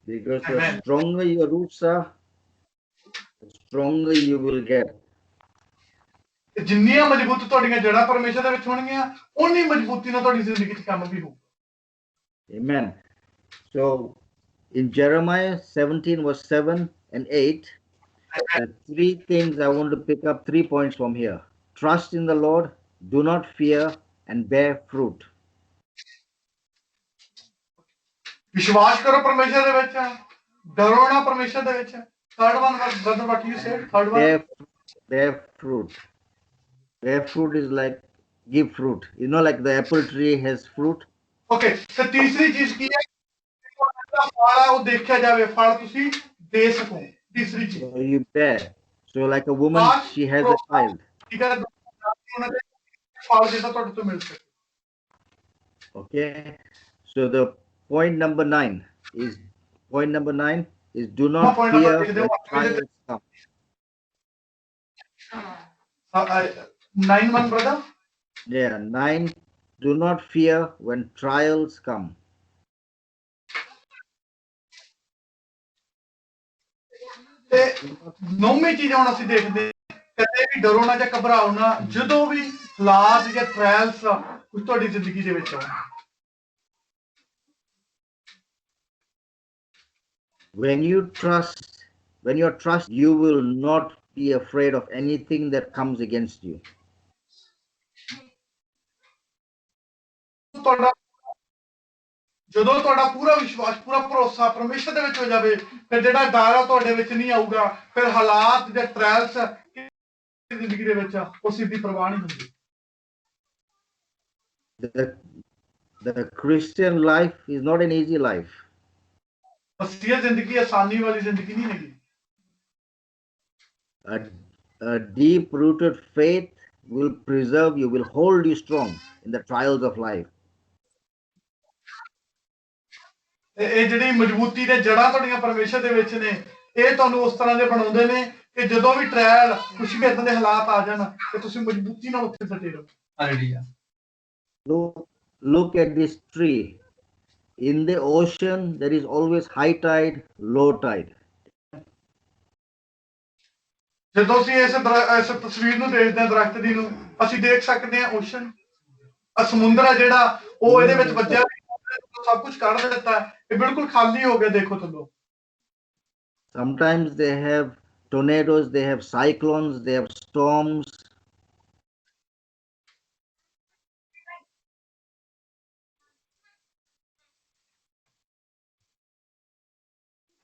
Because the Amen. stronger your roots are, the stronger you will get. ਜਿੰਨੀਆਂ ਮਜ਼ਬੂਤ ਤੁਹਾਡੀਆਂ ਜੜ੍ਹਾਂ ਪਰਮੇਸ਼ਰ ਦੇ ਵਿੱਚ ਹੋਣਗੀਆਂ, ਉਨੀ ਮਜ਼ਬੂਤੀ ਨਾਲ ਤੁਹਾਡੀ ਜ਼ਿੰਦਗੀ 'ਚ ਕੰਮ ਵੀ ਹੋਊਗਾ। Amen. So in Jeremiah 17 verse 7 and 8, three things I want to pick up, 3 points from here. Trust in the Lord, do not fear, and bear fruit. ਵਿਸ਼ਵਾਸ ਕਰੋ ਪਰਮੇਸ਼ਰ ਦੇ ਵਿੱਚ, ਡਰੋ ਨਾ ਪਰਮੇਸ਼ਰ ਦੇ ਵਿੱਚ। Third one, brother, what you said? Third one. Bear fruit. Bear fruit is like give fruit. You know, like the apple tree has fruit. Okay. ਤੇ ਤੀਸਰੀ ਚੀਜ਼ ਕੀ ਹੈ? ਜਿਹੜਾ ਫਲ ਹੈ ਉਹ ਦੇਖਿਆ ਜਾਵੇ, ਫਲ ਤੁਸੀਂ ਦੇ ਸਕੋ। ਤੀਸਰੀ ਚੀਜ਼। So you bear. So like a woman, she has a child. ਠੀਕ ਹੈ, ਉਹਨਾਂ ਦੇ ਫਲ ਜਿਹੜਾ ਤੁਹਾਡੇ ਤੋਂ ਮਿਲ ਸਕੇ। Okay. So the point number 9 is do not fear when trials come. 9-1, brother. Yeah, 9. Do not fear when trials come. ਤੇ ਨੌਵੀਂ ਚੀਜ਼ ਹੁਣ ਅਸੀਂ ਦੇਖਦੇ, ਕਦੇ ਵੀ ਡਰੋ ਨਾ ਜਾਂ ਘਬਰਾਓ ਨਾ ਜਦੋਂ ਵੀ ਹਾਲਾਤ ਜਾਂ ਟ੍ਰਾਇਲਸ ਕੁਝ ਤੁਹਾਡੀ ਜ਼ਿੰਦਗੀ ਦੇ ਵਿੱਚ ਆਉਣ। When you trust, you will not be afraid of anything that comes against you. ਜਦੋਂ ਤੁਹਾਡਾ ਪੂਰਾ ਵਿਸ਼ਵਾਸ, ਪੂਰਾ ਭਰੋਸਾ ਪਰਮੇਸ਼ਰ ਦੇ ਵਿੱਚ ਹੋ ਜਾਵੇ, ਫਿਰ ਜਿਹੜਾ ਡਰ ਆ ਤੁਹਾਡੇ ਵਿੱਚ ਨਹੀਂ ਆਊਗਾ। ਫਿਰ ਹਾਲਾਤ ਜਾਂ ਟ੍ਰਾਇਲਸ ਜ਼ਿੰਦਗੀ ਦੇ ਵਿੱਚ ਉਸ ਦੀ ਪਰਵਾਹ ਨਹੀਂ ਹੁੰਦੀ। The Christian life is not an easy life. ਮਸੀਹ ਜ਼ਿੰਦਗੀ ਆਸਾਨੀ ਵਾਲੀ ਜ਼ਿੰਦਗੀ ਨਹੀਂ ਹੈਗੀ। A deep-rooted faith will preserve you, will hold you strong in the trials of life. ਇਹ ਜਿਹੜੀ ਮਜ਼ਬੂਤੀ ਦੇ ਜੜ੍ਹਾਂ ਤੁਹਾਡੀਆਂ ਪਰਮੇਸ਼ਰ ਦੇ ਵਿੱਚ ਨੇ, ਇਹ ਤੁਹਾਨੂੰ ਉਸ ਤਰ੍ਹਾਂ ਦੇ ਬਣਾਉਂਦੇ ਨੇ ਕਿ ਜਦੋਂ ਵੀ ਟ੍ਰਾਇਲ, ਕੁਝ ਵੀ ਇਦਾਂ ਦੇ ਹਾਲਾਤ ਆ ਜਾਣ, ਤੇ ਤੁਸੀਂ ਮਜ਼ਬੂਤੀ ਨਾਲ ਉੱਥੇ ਡਟੇ ਰਹੋ। Hallelujah. Look at this tree. In the ocean, there is always high tide, low tide. ਜਦੋਂ ਅਸੀਂ ਇਸ ਤਸਵੀਰ ਨੂੰ ਦੇਖਦੇ ਹਾਂ, ਦਰਖਤ ਦੀ ਨੂੰ, ਅਸੀਂ ਦੇਖ ਸਕਦੇ ਹਾਂ ਓਸ਼ਨ, ਸਮੁੰਦਰ ਆ ਜਿਹੜਾ, ਉਹ ਇਹਦੇ ਵਿੱਚ ਵੱਜਿਆ, ਸਭ ਕੁਝ ਕੱਢ ਦਿੱਤਾ, ਇਹ ਬਿਲਕੁਲ ਖਾਲੀ ਹੋ ਗਿਆ। ਦੇਖੋ ਥੱਲੋਂ। Sometimes they have tornadoes, they have cyclones, they have storms.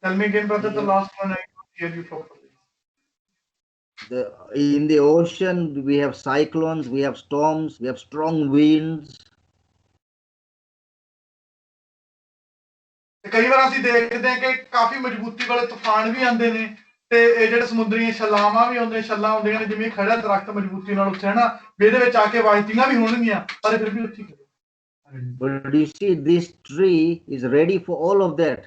Tell me again, brother, the last one I couldn't hear you properly. In the ocean, we have cyclones, we have storms, we have strong winds. ਕਈ ਵਾਰ ਅਸੀਂ ਦੇਖਦੇ ਹਾਂ ਕਿ ਕਾਫੀ ਮਜ਼ਬੂਤੀ ਵਾਲੇ ਤੂਫਾਨ ਵੀ ਆਉਂਦੇ ਨੇ, ਤੇ ਇਹ ਜਿਹੜੇ ਸਮੁੰਦਰੀ ਛੱਲਾਵਾਂ ਵੀ ਆਉਂਦੇ, ਛੱਲਾਂ ਆਉਂਦੀਆਂ ਨੇ, ਜਿਵੇਂ ਖੜਾ ਦਰਖਤ ਮਜ਼ਬੂਤੀ ਨਾਲ ਉੱਥੇ, ਹਨਾ, ਇਹਦੇ ਵਿੱਚ ਆ ਕੇ ਵਾਜਦੀਆਂ ਵੀ ਹੋਣਗੀਆਂ, ਪਰ ਫਿਰ ਵੀ ਉੱਥੇ ਖੜੇ। But you see, this tree is ready for all of that.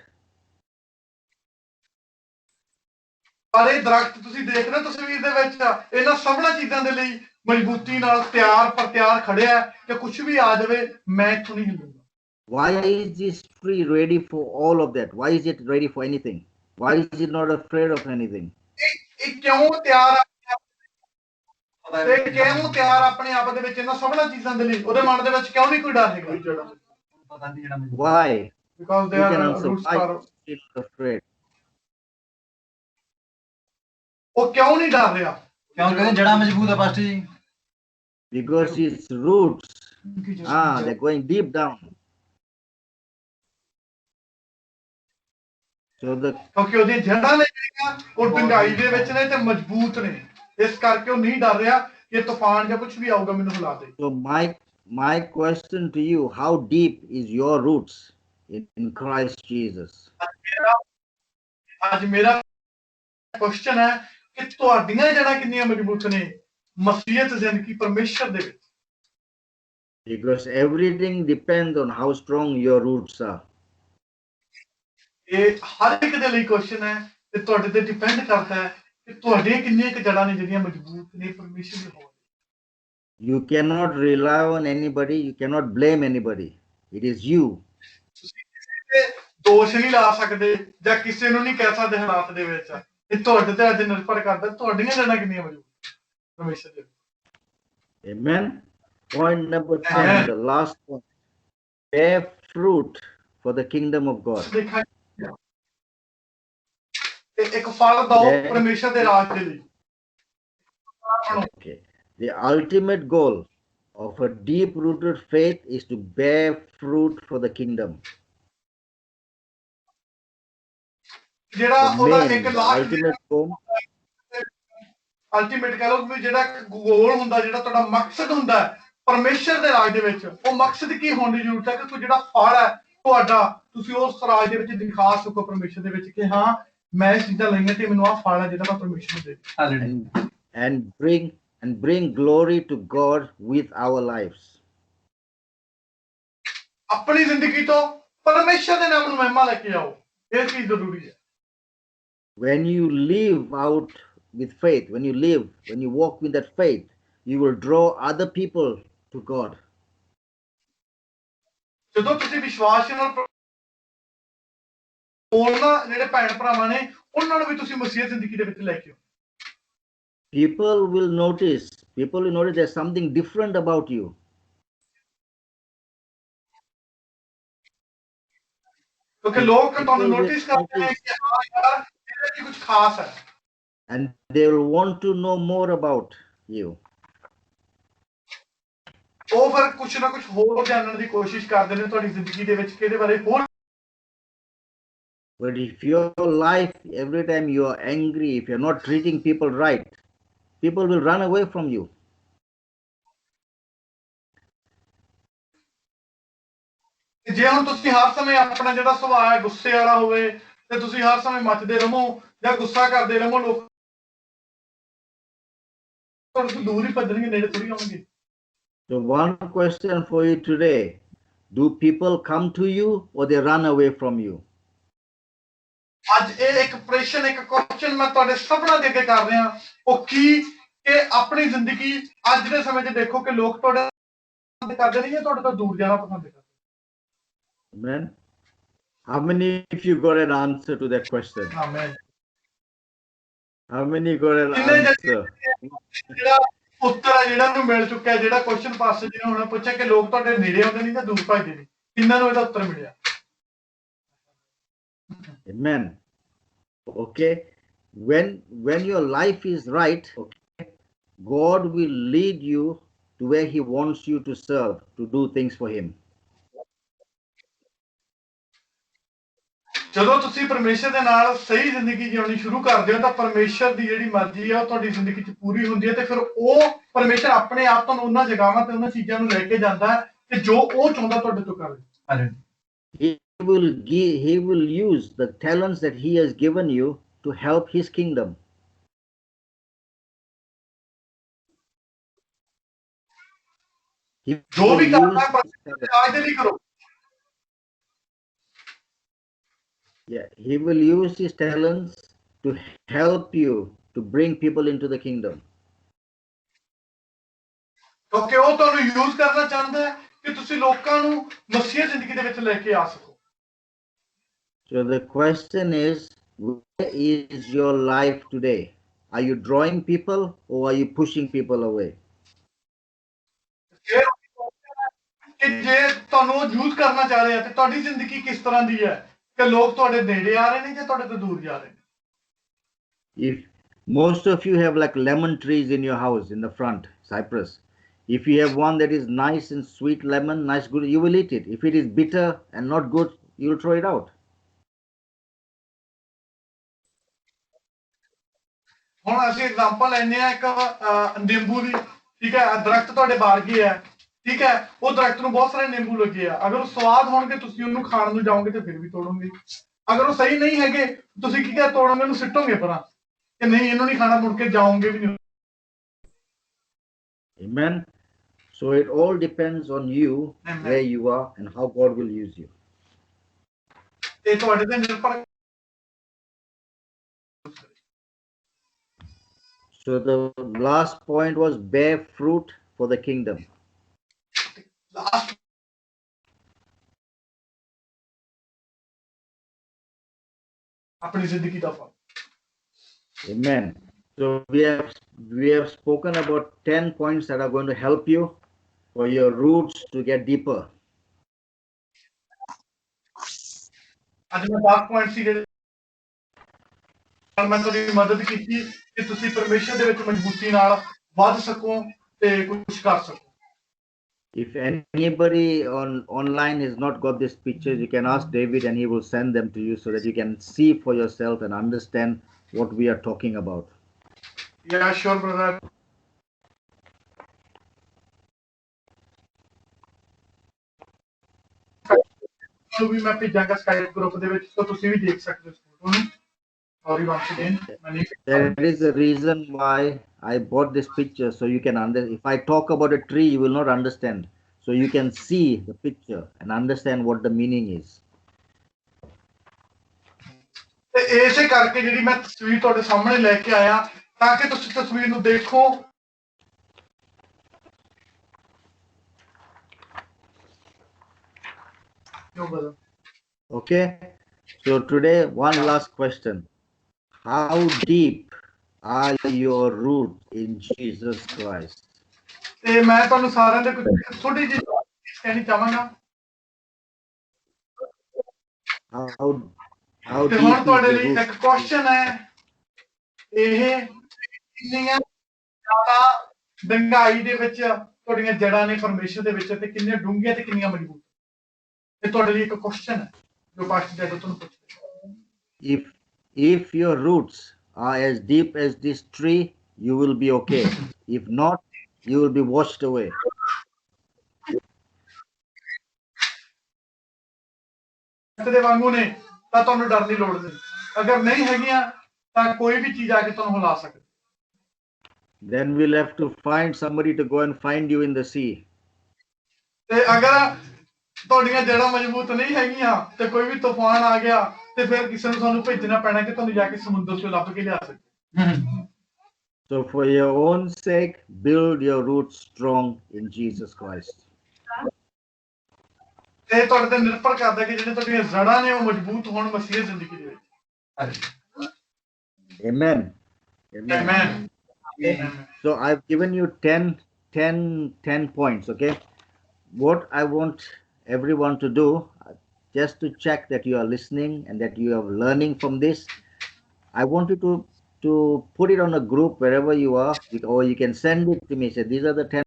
ਪਰ ਇਹ ਦਰਖਤ ਤੁਸੀਂ ਦੇਖ ਰਹੇ ਹੋ ਤਸਵੀਰ ਦੇ ਵਿੱਚ, ਇਹਨਾਂ ਸਭਨਾਂ ਚੀਜ਼ਾਂ ਦੇ ਲਈ ਮਜ਼ਬੂਤੀ ਨਾਲ ਤਿਆਰ ਪਰ ਤਿਆਰ ਖੜਿਆ ਕਿ ਕੁਝ ਵੀ ਆ ਜਾਵੇ, ਮੈਂ ਇੱਥੋਂ ਨਹੀਂ ਹਿੱਲੂੰਗਾ। Why is this tree ready for all of that? Why is it ready for anything? Why is it not afraid of anything? ਇਹ ਕਿਉਂ ਤਿਆਰ ਆ? ਇਹ ਕਿਉਂ ਤਿਆਰ ਆਪਣੇ ਆਪ ਦੇ ਵਿੱਚ ਇਹਨਾਂ ਸਭਨਾਂ ਚੀਜ਼ਾਂ ਦੇ ਲਈ? ਉਹਦੇ ਮਨ ਦੇ ਵਿੱਚ ਕਿਉਂ ਨਹੀਂ ਕੋਈ ਡਰ ਹੈਗਾ? Why? Because they are roots are afraid. ਉਹ ਕਿਉਂ ਨਹੀਂ ਡਰ ਰਿਹਾ? ਕਿਉਂ ਕਹਿੰਦੇ ਜੜ੍ਹਾਂ ਮਜ਼ਬੂਤ ਆ ਪਾਸਟਰ ਜੀ? Because its roots, they're going deep down. So ਕਿਉਂਕਿ ਉਹਦੀਆਂ ਜੜ੍ਹਾਂ ਨੇ ਜਿਹੜੀਆਂ ਉਹ ਡੂੰਘਾਈ ਦੇ ਵਿੱਚ ਨੇ ਤੇ ਮਜ਼ਬੂਤ ਨੇ, ਇਸ ਕਰਕੇ ਉਹ ਨਹੀਂ ਡਰ ਰਿਹਾ ਕਿ ਤੂਫਾਨ ਜਾਂ ਕੁਝ ਵੀ ਆਊਗਾ ਮੈਨੂੰ ਹਿਲਾ ਦੇ। So my question to you, how deep is your roots in Christ Jesus? ਅੱਜ ਮੇਰਾ ਕੁਐਸਚਨ ਹੈ ਕਿ ਤੁਹਾਡੀਆਂ ਜੜ੍ਹਾਂ ਕਿੰਨੀਆਂ ਮਜ਼ਬੂਤ ਨੇ ਮਸੀਹਤ ਜ਼ਿੰਦਗੀ ਪਰਮੇਸ਼ਰ ਦੇ ਵਿੱਚ? Because everything depends on how strong your roots are. ਇਹ ਹਰ ਇੱਕ ਦੇ ਲਈ ਕੁਐਸਚਨ ਹੈ ਤੇ ਤੁਹਾਡੇ ਤੇ ਡਿਪੈਂਡ ਕਰਦਾ ਹੈ ਕਿ ਤੁਹਾਡੀਆਂ ਕਿੰਨੀਆਂ ਕੁ ਜੜ੍ਹਾਂ ਨੇ ਜਿਹੜੀਆਂ ਮਜ਼ਬੂਤ ਨੇ ਪਰਮੇਸ਼ਰ ਦੇ ਹੋਣ। You cannot rely on anybody. You cannot blame anybody. It is you. ਤੁਸੀਂ ਕਿਸੇ ਤੇ ਦੋਸ਼ ਨਹੀਂ ਲਾ ਸਕਦੇ ਜਾਂ ਕਿਸੇ ਨੂੰ ਨਹੀਂ ਕਹਿ ਸਕਦੇ ਹਾਲਾਤ ਦੇ ਵਿੱਚ। ਇਹ ਤੁਹਾਡੇ ਤੇ ਅੱਜ ਨਿਰਭਰ ਕਰਦਾ ਤੁਹਾਡੀਆਂ ਜੜ੍ਹਾਂ ਕਿੰਨੀਆਂ ਮਜ਼ਬੂਤ ਪਰਮੇਸ਼ਰ ਦੇ ਵਿੱਚ। Amen. Point number 10, Amen. the last point. Bear fruit for the kingdom of God. ਦੇਖਾਂ ਇੱਕ ਫਲ ਦਿਓ ਪਰਮੇਸ਼ਰ ਦੇ ਰਾਜ ਦੇ ਲਈ। Okay. The ultimate goal of a deep-rooted faith is to bear fruit for the kingdom. ਜਿਹੜਾ The ਉਹਦਾ main, ਇੱਕ the last ultimate goal. Ultimate ਕਹ ਲਓ ਵੀ ਜਿਹੜਾ ਗੋਲ ਹੁੰਦਾ, ਜਿਹੜਾ ਤੁਹਾਡਾ ਮਕਸਦ ਹੁੰਦਾ ਹੈ ਪਰਮੇਸ਼ਰ ਦੇ ਰਾਜ ਦੇ ਵਿੱਚ, ਉਹ ਮਕਸਦ ਕੀ ਹੋਣ ਦੀ ਜ਼ਰੂਰਤ ਹੈ ਕਿ ਕੋਈ ਜਿਹੜਾ ਫਲ ਹੈ ਤੁਹਾਡਾ ਤੁਸੀਂ ਉਸ ਰਾਜ ਦੇ ਵਿੱਚ ਦਿਖਾ ਸਕੋ ਪਰਮੇਸ਼ਰ ਦੇ ਵਿੱਚ ਕਿ ਹਾਂ ਮੈਂ ਇਹ ਚੀਜ਼ਾਂ ਲਈਆਂ ਤੇ ਮੈਨੂੰ ਆਹ ਫਲ ਹੈ ਜਿਹੜਾ ਮੈਂ ਪਰਮੇਸ਼ਰ ਨੂੰ ਦੇ ਦਿੱਤਾ। And bring glory to God with our lives. ਆਪਣੀ ਜ਼ਿੰਦਗੀ ਤੋਂ ਪਰਮੇਸ਼ਰ ਦੇ ਨਾਮ ਨੂੰ ਮਹਿਮਾ ਲੈ ਕੇ ਆਓ, ਇਹ ਚੀਜ਼ ਜ਼ਰੂਰੀ ਹੈ। When you live out with faith, when you walk with that faith, you will draw other people to God. ਜਦੋਂ ਤੁਸੀਂ ਵਿਸ਼ਵਾਸ ਨਾਲ ਬੋਲਣਾ, ਜਿਹੜੇ ਭੈਣ ਭਰਾਵਾਂ ਨੇ ਉਹਨਾਂ ਨੂੰ ਵੀ ਤੁਸੀਂ ਮਸੀਹ ਜ਼ਿੰਦਗੀ ਦੇ ਵਿੱਚ ਲੈ ਕੇ ਆਓ। People will notice there's something different about you. ਕਿਉਂਕਿ ਲੋਕ ਤੁਹਾਨੂੰ ਨੋਟਿਸ ਕਰਦੇ ਨੇ ਕਿ ਹਾਂ ਯਾਰ ਇਹਦੇ ਵਿੱਚ ਕੁਝ ਖਾਸ ਹੈ। And they will want to know more about you. ਉਹ ਫਿਰ ਕੁਝ ਨਾ ਕੁਝ ਹੋਰ ਜਾਣਨ ਦੀ ਕੋਸ਼ਿਸ਼ ਕਰਦੇ ਨੇ ਤੁਹਾਡੀ ਜ਼ਿੰਦਗੀ ਦੇ ਵਿੱਚ ਕਿਹਦੇ ਬਾਰੇ ਹੋਰ। But if your life, every time you are angry, if you're not treating people right, people will run away from you. ਜੇ ਹੁਣ ਤੁਸੀਂ ਹਰ ਸਮੇਂ ਆਪਣਾ ਜਿਹੜਾ ਸੁਭਾਅ ਹੈ ਗੁੱਸੇ ਵਾਲਾ ਹੋਵੇ ਤੇ ਤੁਸੀਂ ਹਰ ਸਮੇਂ ਮੱਚਦੇ ਰਹੋ ਜਾਂ ਗੁੱਸਾ ਕਰਦੇ ਰਹੋ, ਲੋਕ ਤੁਹਾਨੂੰ ਤੋਂ ਦੂਰ ਹੀ ਭੱਜਣਗੇ, ਨੇੜੇ ਥੋੜੀ ਆਉਣਗੇ। So one question for you today: do people come to you or they run away from you? ਅੱਜ ਇਹ ਇੱਕ ਪ੍ਰਸ਼ਨ, ਇੱਕ ਕੁਐਸਚਨ ਮੈਂ ਤੁਹਾਡੇ ਸਭਨਾਂ ਦੇ ਅੱਗੇ ਕਰ ਰਿਹਾ, ਉਹ ਕੀ ਕਿ ਆਪਣੀ ਜ਼ਿੰਦਗੀ ਅੱਜ ਦੇ ਸਮੇਂ 'ਚ ਦੇਖੋ ਕਿ ਲੋਕ ਤੁਹਾਡੇ ਪਸੰਦ ਕਰਦੇ ਨੇ ਜਾਂ ਤੁਹਾਡੇ ਤੋਂ ਦੂਰ ਜਾਣਾ ਪਸੰਦ ਕਰਦੇ। Amen. How many of you got an answer to that question? Amen. How many got an ਕਿੰਨੇ answer? ਜਿਹੜਾ ਉੱਤਰ ਹੈ ਜਿਹੜਾ ਨੂੰ ਮਿਲ ਚੁੱਕਿਆ, ਜਿਹੜਾ ਕੁਐਸਚਨ ਪਾਸ ਜਿਹਨੇ ਹੁਣ ਪੁੱਛਿਆ ਕਿ ਲੋਕ ਤੁਹਾਡੇ ਨੇੜੇ ਆਉਂਦੇ ਨਹੀਂ ਜਾਂ ਦੂਰ ਭੱਜਦੇ ਨੇ, ਕਿੰਨਾਂ ਨੂੰ ਇਹਦਾ ਉੱਤਰ ਮਿਲਿਆ? Amen. Okay. When your life is right, okay, God will lead you to where He wants you to serve, to do things for Him. ਜਦੋਂ ਤੁਸੀਂ ਪਰਮੇਸ਼ਰ ਦੇ ਨਾਲ ਸਹੀ ਜ਼ਿੰਦਗੀ ਜਿਉਣੀ ਸ਼ੁਰੂ ਕਰਦੇ ਹੋ ਤਾਂ ਪਰਮੇਸ਼ਰ ਦੀ ਜਿਹੜੀ ਮਰਜ਼ੀ ਹੈ ਉਹ ਤੁਹਾਡੀ ਜ਼ਿੰਦਗੀ 'ਚ ਪੂਰੀ ਹੁੰਦੀ ਹੈ ਤੇ ਫਿਰ ਉਹ ਪਰਮੇਸ਼ਰ ਆਪਣੇ ਆਪ ਤੁਹਾਨੂੰ ਉਹਨਾਂ ਜਗ੍ਹਾਵਾਂ ਤੇ ਉਹਨਾਂ ਚੀਜ਼ਾਂ ਨੂੰ ਲੈ ਕੇ ਜਾਂਦਾ ਹੈ ਕਿ ਜੋ ਉਹ ਚਾਹੁੰਦਾ ਤੁਹਾਡੇ ਤੋਂ ਕਰੇ। He will use the talents that He has given you to help His kingdom. ਜੋ ਵੀ ਕਰਨਾ ਹੈ ਪਰਮੇਸ਼ਰ ਦੇ ਰਾਜ ਦੇ ਲਈ ਕਰੋ। Yeah, He will use His talents to help you to bring people into the kingdom. ਕਿਉਂਕਿ ਉਹ ਤੁਹਾਨੂੰ ਯੂਜ਼ ਕਰਨਾ ਚਾਹੁੰਦਾ ਹੈ ਕਿ ਤੁਸੀਂ ਲੋਕਾਂ ਨੂੰ ਮਸੀਹ ਜ਼ਿੰਦਗੀ ਦੇ ਵਿੱਚ ਲੈ ਕੇ ਆ ਸਕੋ। So the question is, where is your life today? Are you drawing people or are you pushing people away? ਕਿ ਜੇ ਤੁਹਾਨੂੰ ਉਹ ਯੂਜ਼ ਕਰਨਾ ਚਾਹ ਰਿਹਾ ਤੇ ਤੁਹਾਡੀ ਜ਼ਿੰਦਗੀ ਕਿਸ ਤਰ੍ਹਾਂ ਦੀ ਹੈ ਕਿ ਲੋਕ ਤੁਹਾਡੇ ਨੇੜੇ ਆ ਰਹੇ ਨੇ ਜਾਂ ਤੁਹਾਡੇ ਤੋਂ ਦੂਰ ਜਾ ਰਹੇ ਨੇ? If most of you have like lemon trees in your house in the front, cypress, if you have one that is nice and sweet lemon, nice good, you will eat it. If it is bitter and not good, you will throw it out. ਹੁਣ ਅਸੀਂ ਐਗਜ਼ਾਮਪਲ ਲੈਂਦੇ ਆ ਇੱਕ ਨਿੰਬੂ ਦੀ, ਠੀਕ ਹੈ, ਦਰਖਤ ਤੁਹਾਡੇ ਬਾਰਗੇ ਹੈ, ਠੀਕ ਹੈ, ਉਹ ਦਰਖਤ ਨੂੰ ਬਹੁਤ ਸਾਰੇ ਨਿੰਬੂ ਲੱਗੇ ਆ, ਅਗਰ ਉਹ ਸਵਾਦ ਹੋਣਗੇ ਤੁਸੀਂ ਉਹਨੂੰ ਖਾਣ ਨੂੰ ਜਾਓਗੇ ਤੇ ਫਿਰ ਵੀ ਤੋੜੋਗੇ, ਅਗਰ ਉਹ ਸਹੀ ਨਹੀਂ ਹੈਗੇ ਤੁਸੀਂ ਕੀ ਕਿਹਾ ਤੋੜੋਗੇ ਉਹਨੂੰ ਸਿੱਟੋਗੇ ਪਰਾਂ ਕਿ ਨਹੀਂ ਇਹਨੂੰ ਨਹੀਂ ਖਾਣਾ ਮੁੜ ਕੇ ਜਾਓਗੇ ਵੀ ਨਹੀਂ Amen. So it all depends on you, Amen. where you are, and how God will use you. ਇਹ ਤੁਹਾਡੇ ਤੇ ਨਿਰਭਰ So the last point was bear fruit for the kingdom. Last ਆਪਣੀ ਜ਼ਿੰਦਗੀ ਦਾ ਫਲ Amen. So we have spoken about 10 points that are going to help you for your roots to get deeper. ਅੱਜ ਮੈਂ 10 ਪੁਆਇੰਟ ਸੀ ਜਿਹੜੇ ਨਾਲ ਮੈਂ ਤੁਹਾਡੀ ਮਦਦ ਕੀਤੀ ਕਿ ਤੁਸੀਂ ਪਰਮੇਸ਼ਰ ਦੇ ਵਿੱਚ ਮਜ਼ਬੂਤੀ ਨਾਲ ਵੱਧ ਸਕੋ ਤੇ ਕੁਝ ਕਰ ਸਕੋ If anybody online has not got these pictures, you can ask David and he will send them to you so that you can see for yourself and understand what we are talking about. Yeah, sure, brother. ਨੂੰ ਵੀ ਮੈਂ ਭੇਜਾਂਗਾ ਸਕਾਈਪ ਗਰੁੱਪ ਦੇ ਵਿੱਚ ਤਾਂ ਤੁਸੀਂ ਵੀ ਦੇਖ ਸਕਦੇ ਹੋ ਫੋਟੋ ਨੂੰ sorry once again There is a reason why I bought this picture so you can understand. If I talk about a tree, you will not understand. So you can see the picture and understand what the meaning is. ਤੇ ਇਸੇ ਕਰਕੇ ਜਿਹੜੀ ਮੈਂ ਤਸਵੀਰ ਤੁਹਾਡੇ ਸਾਹਮਣੇ ਲੈ ਕੇ ਆਇਆ ਤਾਂ ਕਿ ਤੁਸੀਂ ਤਸਵੀਰ ਨੂੰ ਦੇਖੋ ਜੋ ਬਦਲ Okay? So today, one last question. How deep are your roots in Jesus Christ? ਤੇ ਮੈਂ ਤੁਹਾਨੂੰ ਸਾਰਿਆਂ ਦੇ ਕੁਝ ਥੋੜੀ ਜਿਹੀ ਕਹਿਣੀ ਚਾਹਾਂਗਾ How ਤੇ deep ਹੁਣ is ਤੁਹਾਡੇ the ਲਈ root? ਇੱਕ ਕੁਐਸਚਨ ਹੈ ਇਹ ਕਿੰਨੀਆਂ ਜ਼ਿਆਦਾ ਡੰਗਾਈ ਦੇ ਵਿੱਚ ਤੁਹਾਡੀਆਂ ਜੜਾਂ ਨੇ ਪਰਮੇਸ਼ਰ ਦੇ ਵਿੱਚ ਤੇ ਕਿੰਨੀਆਂ ਡੂੰਘੀਆਂ ਤੇ ਕਿੰਨੀਆਂ ਮਜ਼ਬੂਤ ਇਹ ਤੁਹਾਡੇ ਲਈ ਇੱਕ ਕੁਐਸਚਨ ਹੈ ਜੋ ਪਾਸਟਰ ਜੈਗੋ ਤੁਹਾਨੂੰ ਪੁੱਛਦੇ If your roots are as deep as this tree, you will be okay. If not, you will be washed away. ਦੇ ਵਾਂਗੂ ਨੇ ਤਾਂ ਤੁਹਾਨੂੰ ਡਰ ਦੀ ਲੋੜ ਨਹੀਂ ਅਗਰ ਨਹੀਂ ਹੈਗੀਆਂ ਤਾਂ ਕੋਈ ਵੀ ਚੀਜ਼ ਆ ਕੇ ਤੁਹਾਨੂੰ ਹਿਲਾ ਸਕਦੀ Then we'll have to find somebody to go and find you in the sea. ਤੇ ਅਗਰ ਤੁਹਾਡੀਆਂ ਜੜਾਂ ਮਜ਼ਬੂਤ ਨਹੀਂ ਹੈਗੀਆਂ ਤੇ ਕੋਈ ਵੀ ਤੂਫਾਨ ਆ ਗਿਆ ਤੇ ਫਿਰ ਕਿਸੇ ਨੂੰ ਤੁਹਾਨੂੰ ਭੇਜਣਾ ਪੈਣਾ ਕਿ ਤੁਹਾਨੂੰ ਜਾ ਕੇ ਸਮੁੰਦਰ ਚੋਂ ਲੱਭ ਕੇ ਲਿਆ ਸਕੇ So for your own sake, build your roots strong in Jesus Christ. ਤੇ ਤੁਹਾਡੇ ਤੇ ਨਿਰਭਰ ਕਰਦਾ ਕਿ ਜਿਹੜੇ ਤੁਹਾਡੀਆਂ ਜੜਾਂ ਨੇ ਉਹ ਮਜ਼ਬੂਤ ਹੋਣ ਮਸੀਹ ਜ਼ਿੰਦਗੀ ਦੇ ਵਿੱਚ Amen. Amen So I've given you 10 points, okay? What I want everyone to do, just to check that you are listening and that you are learning from this, I want you to put it on a group wherever you are, or you can send it to me. Say, these are the 10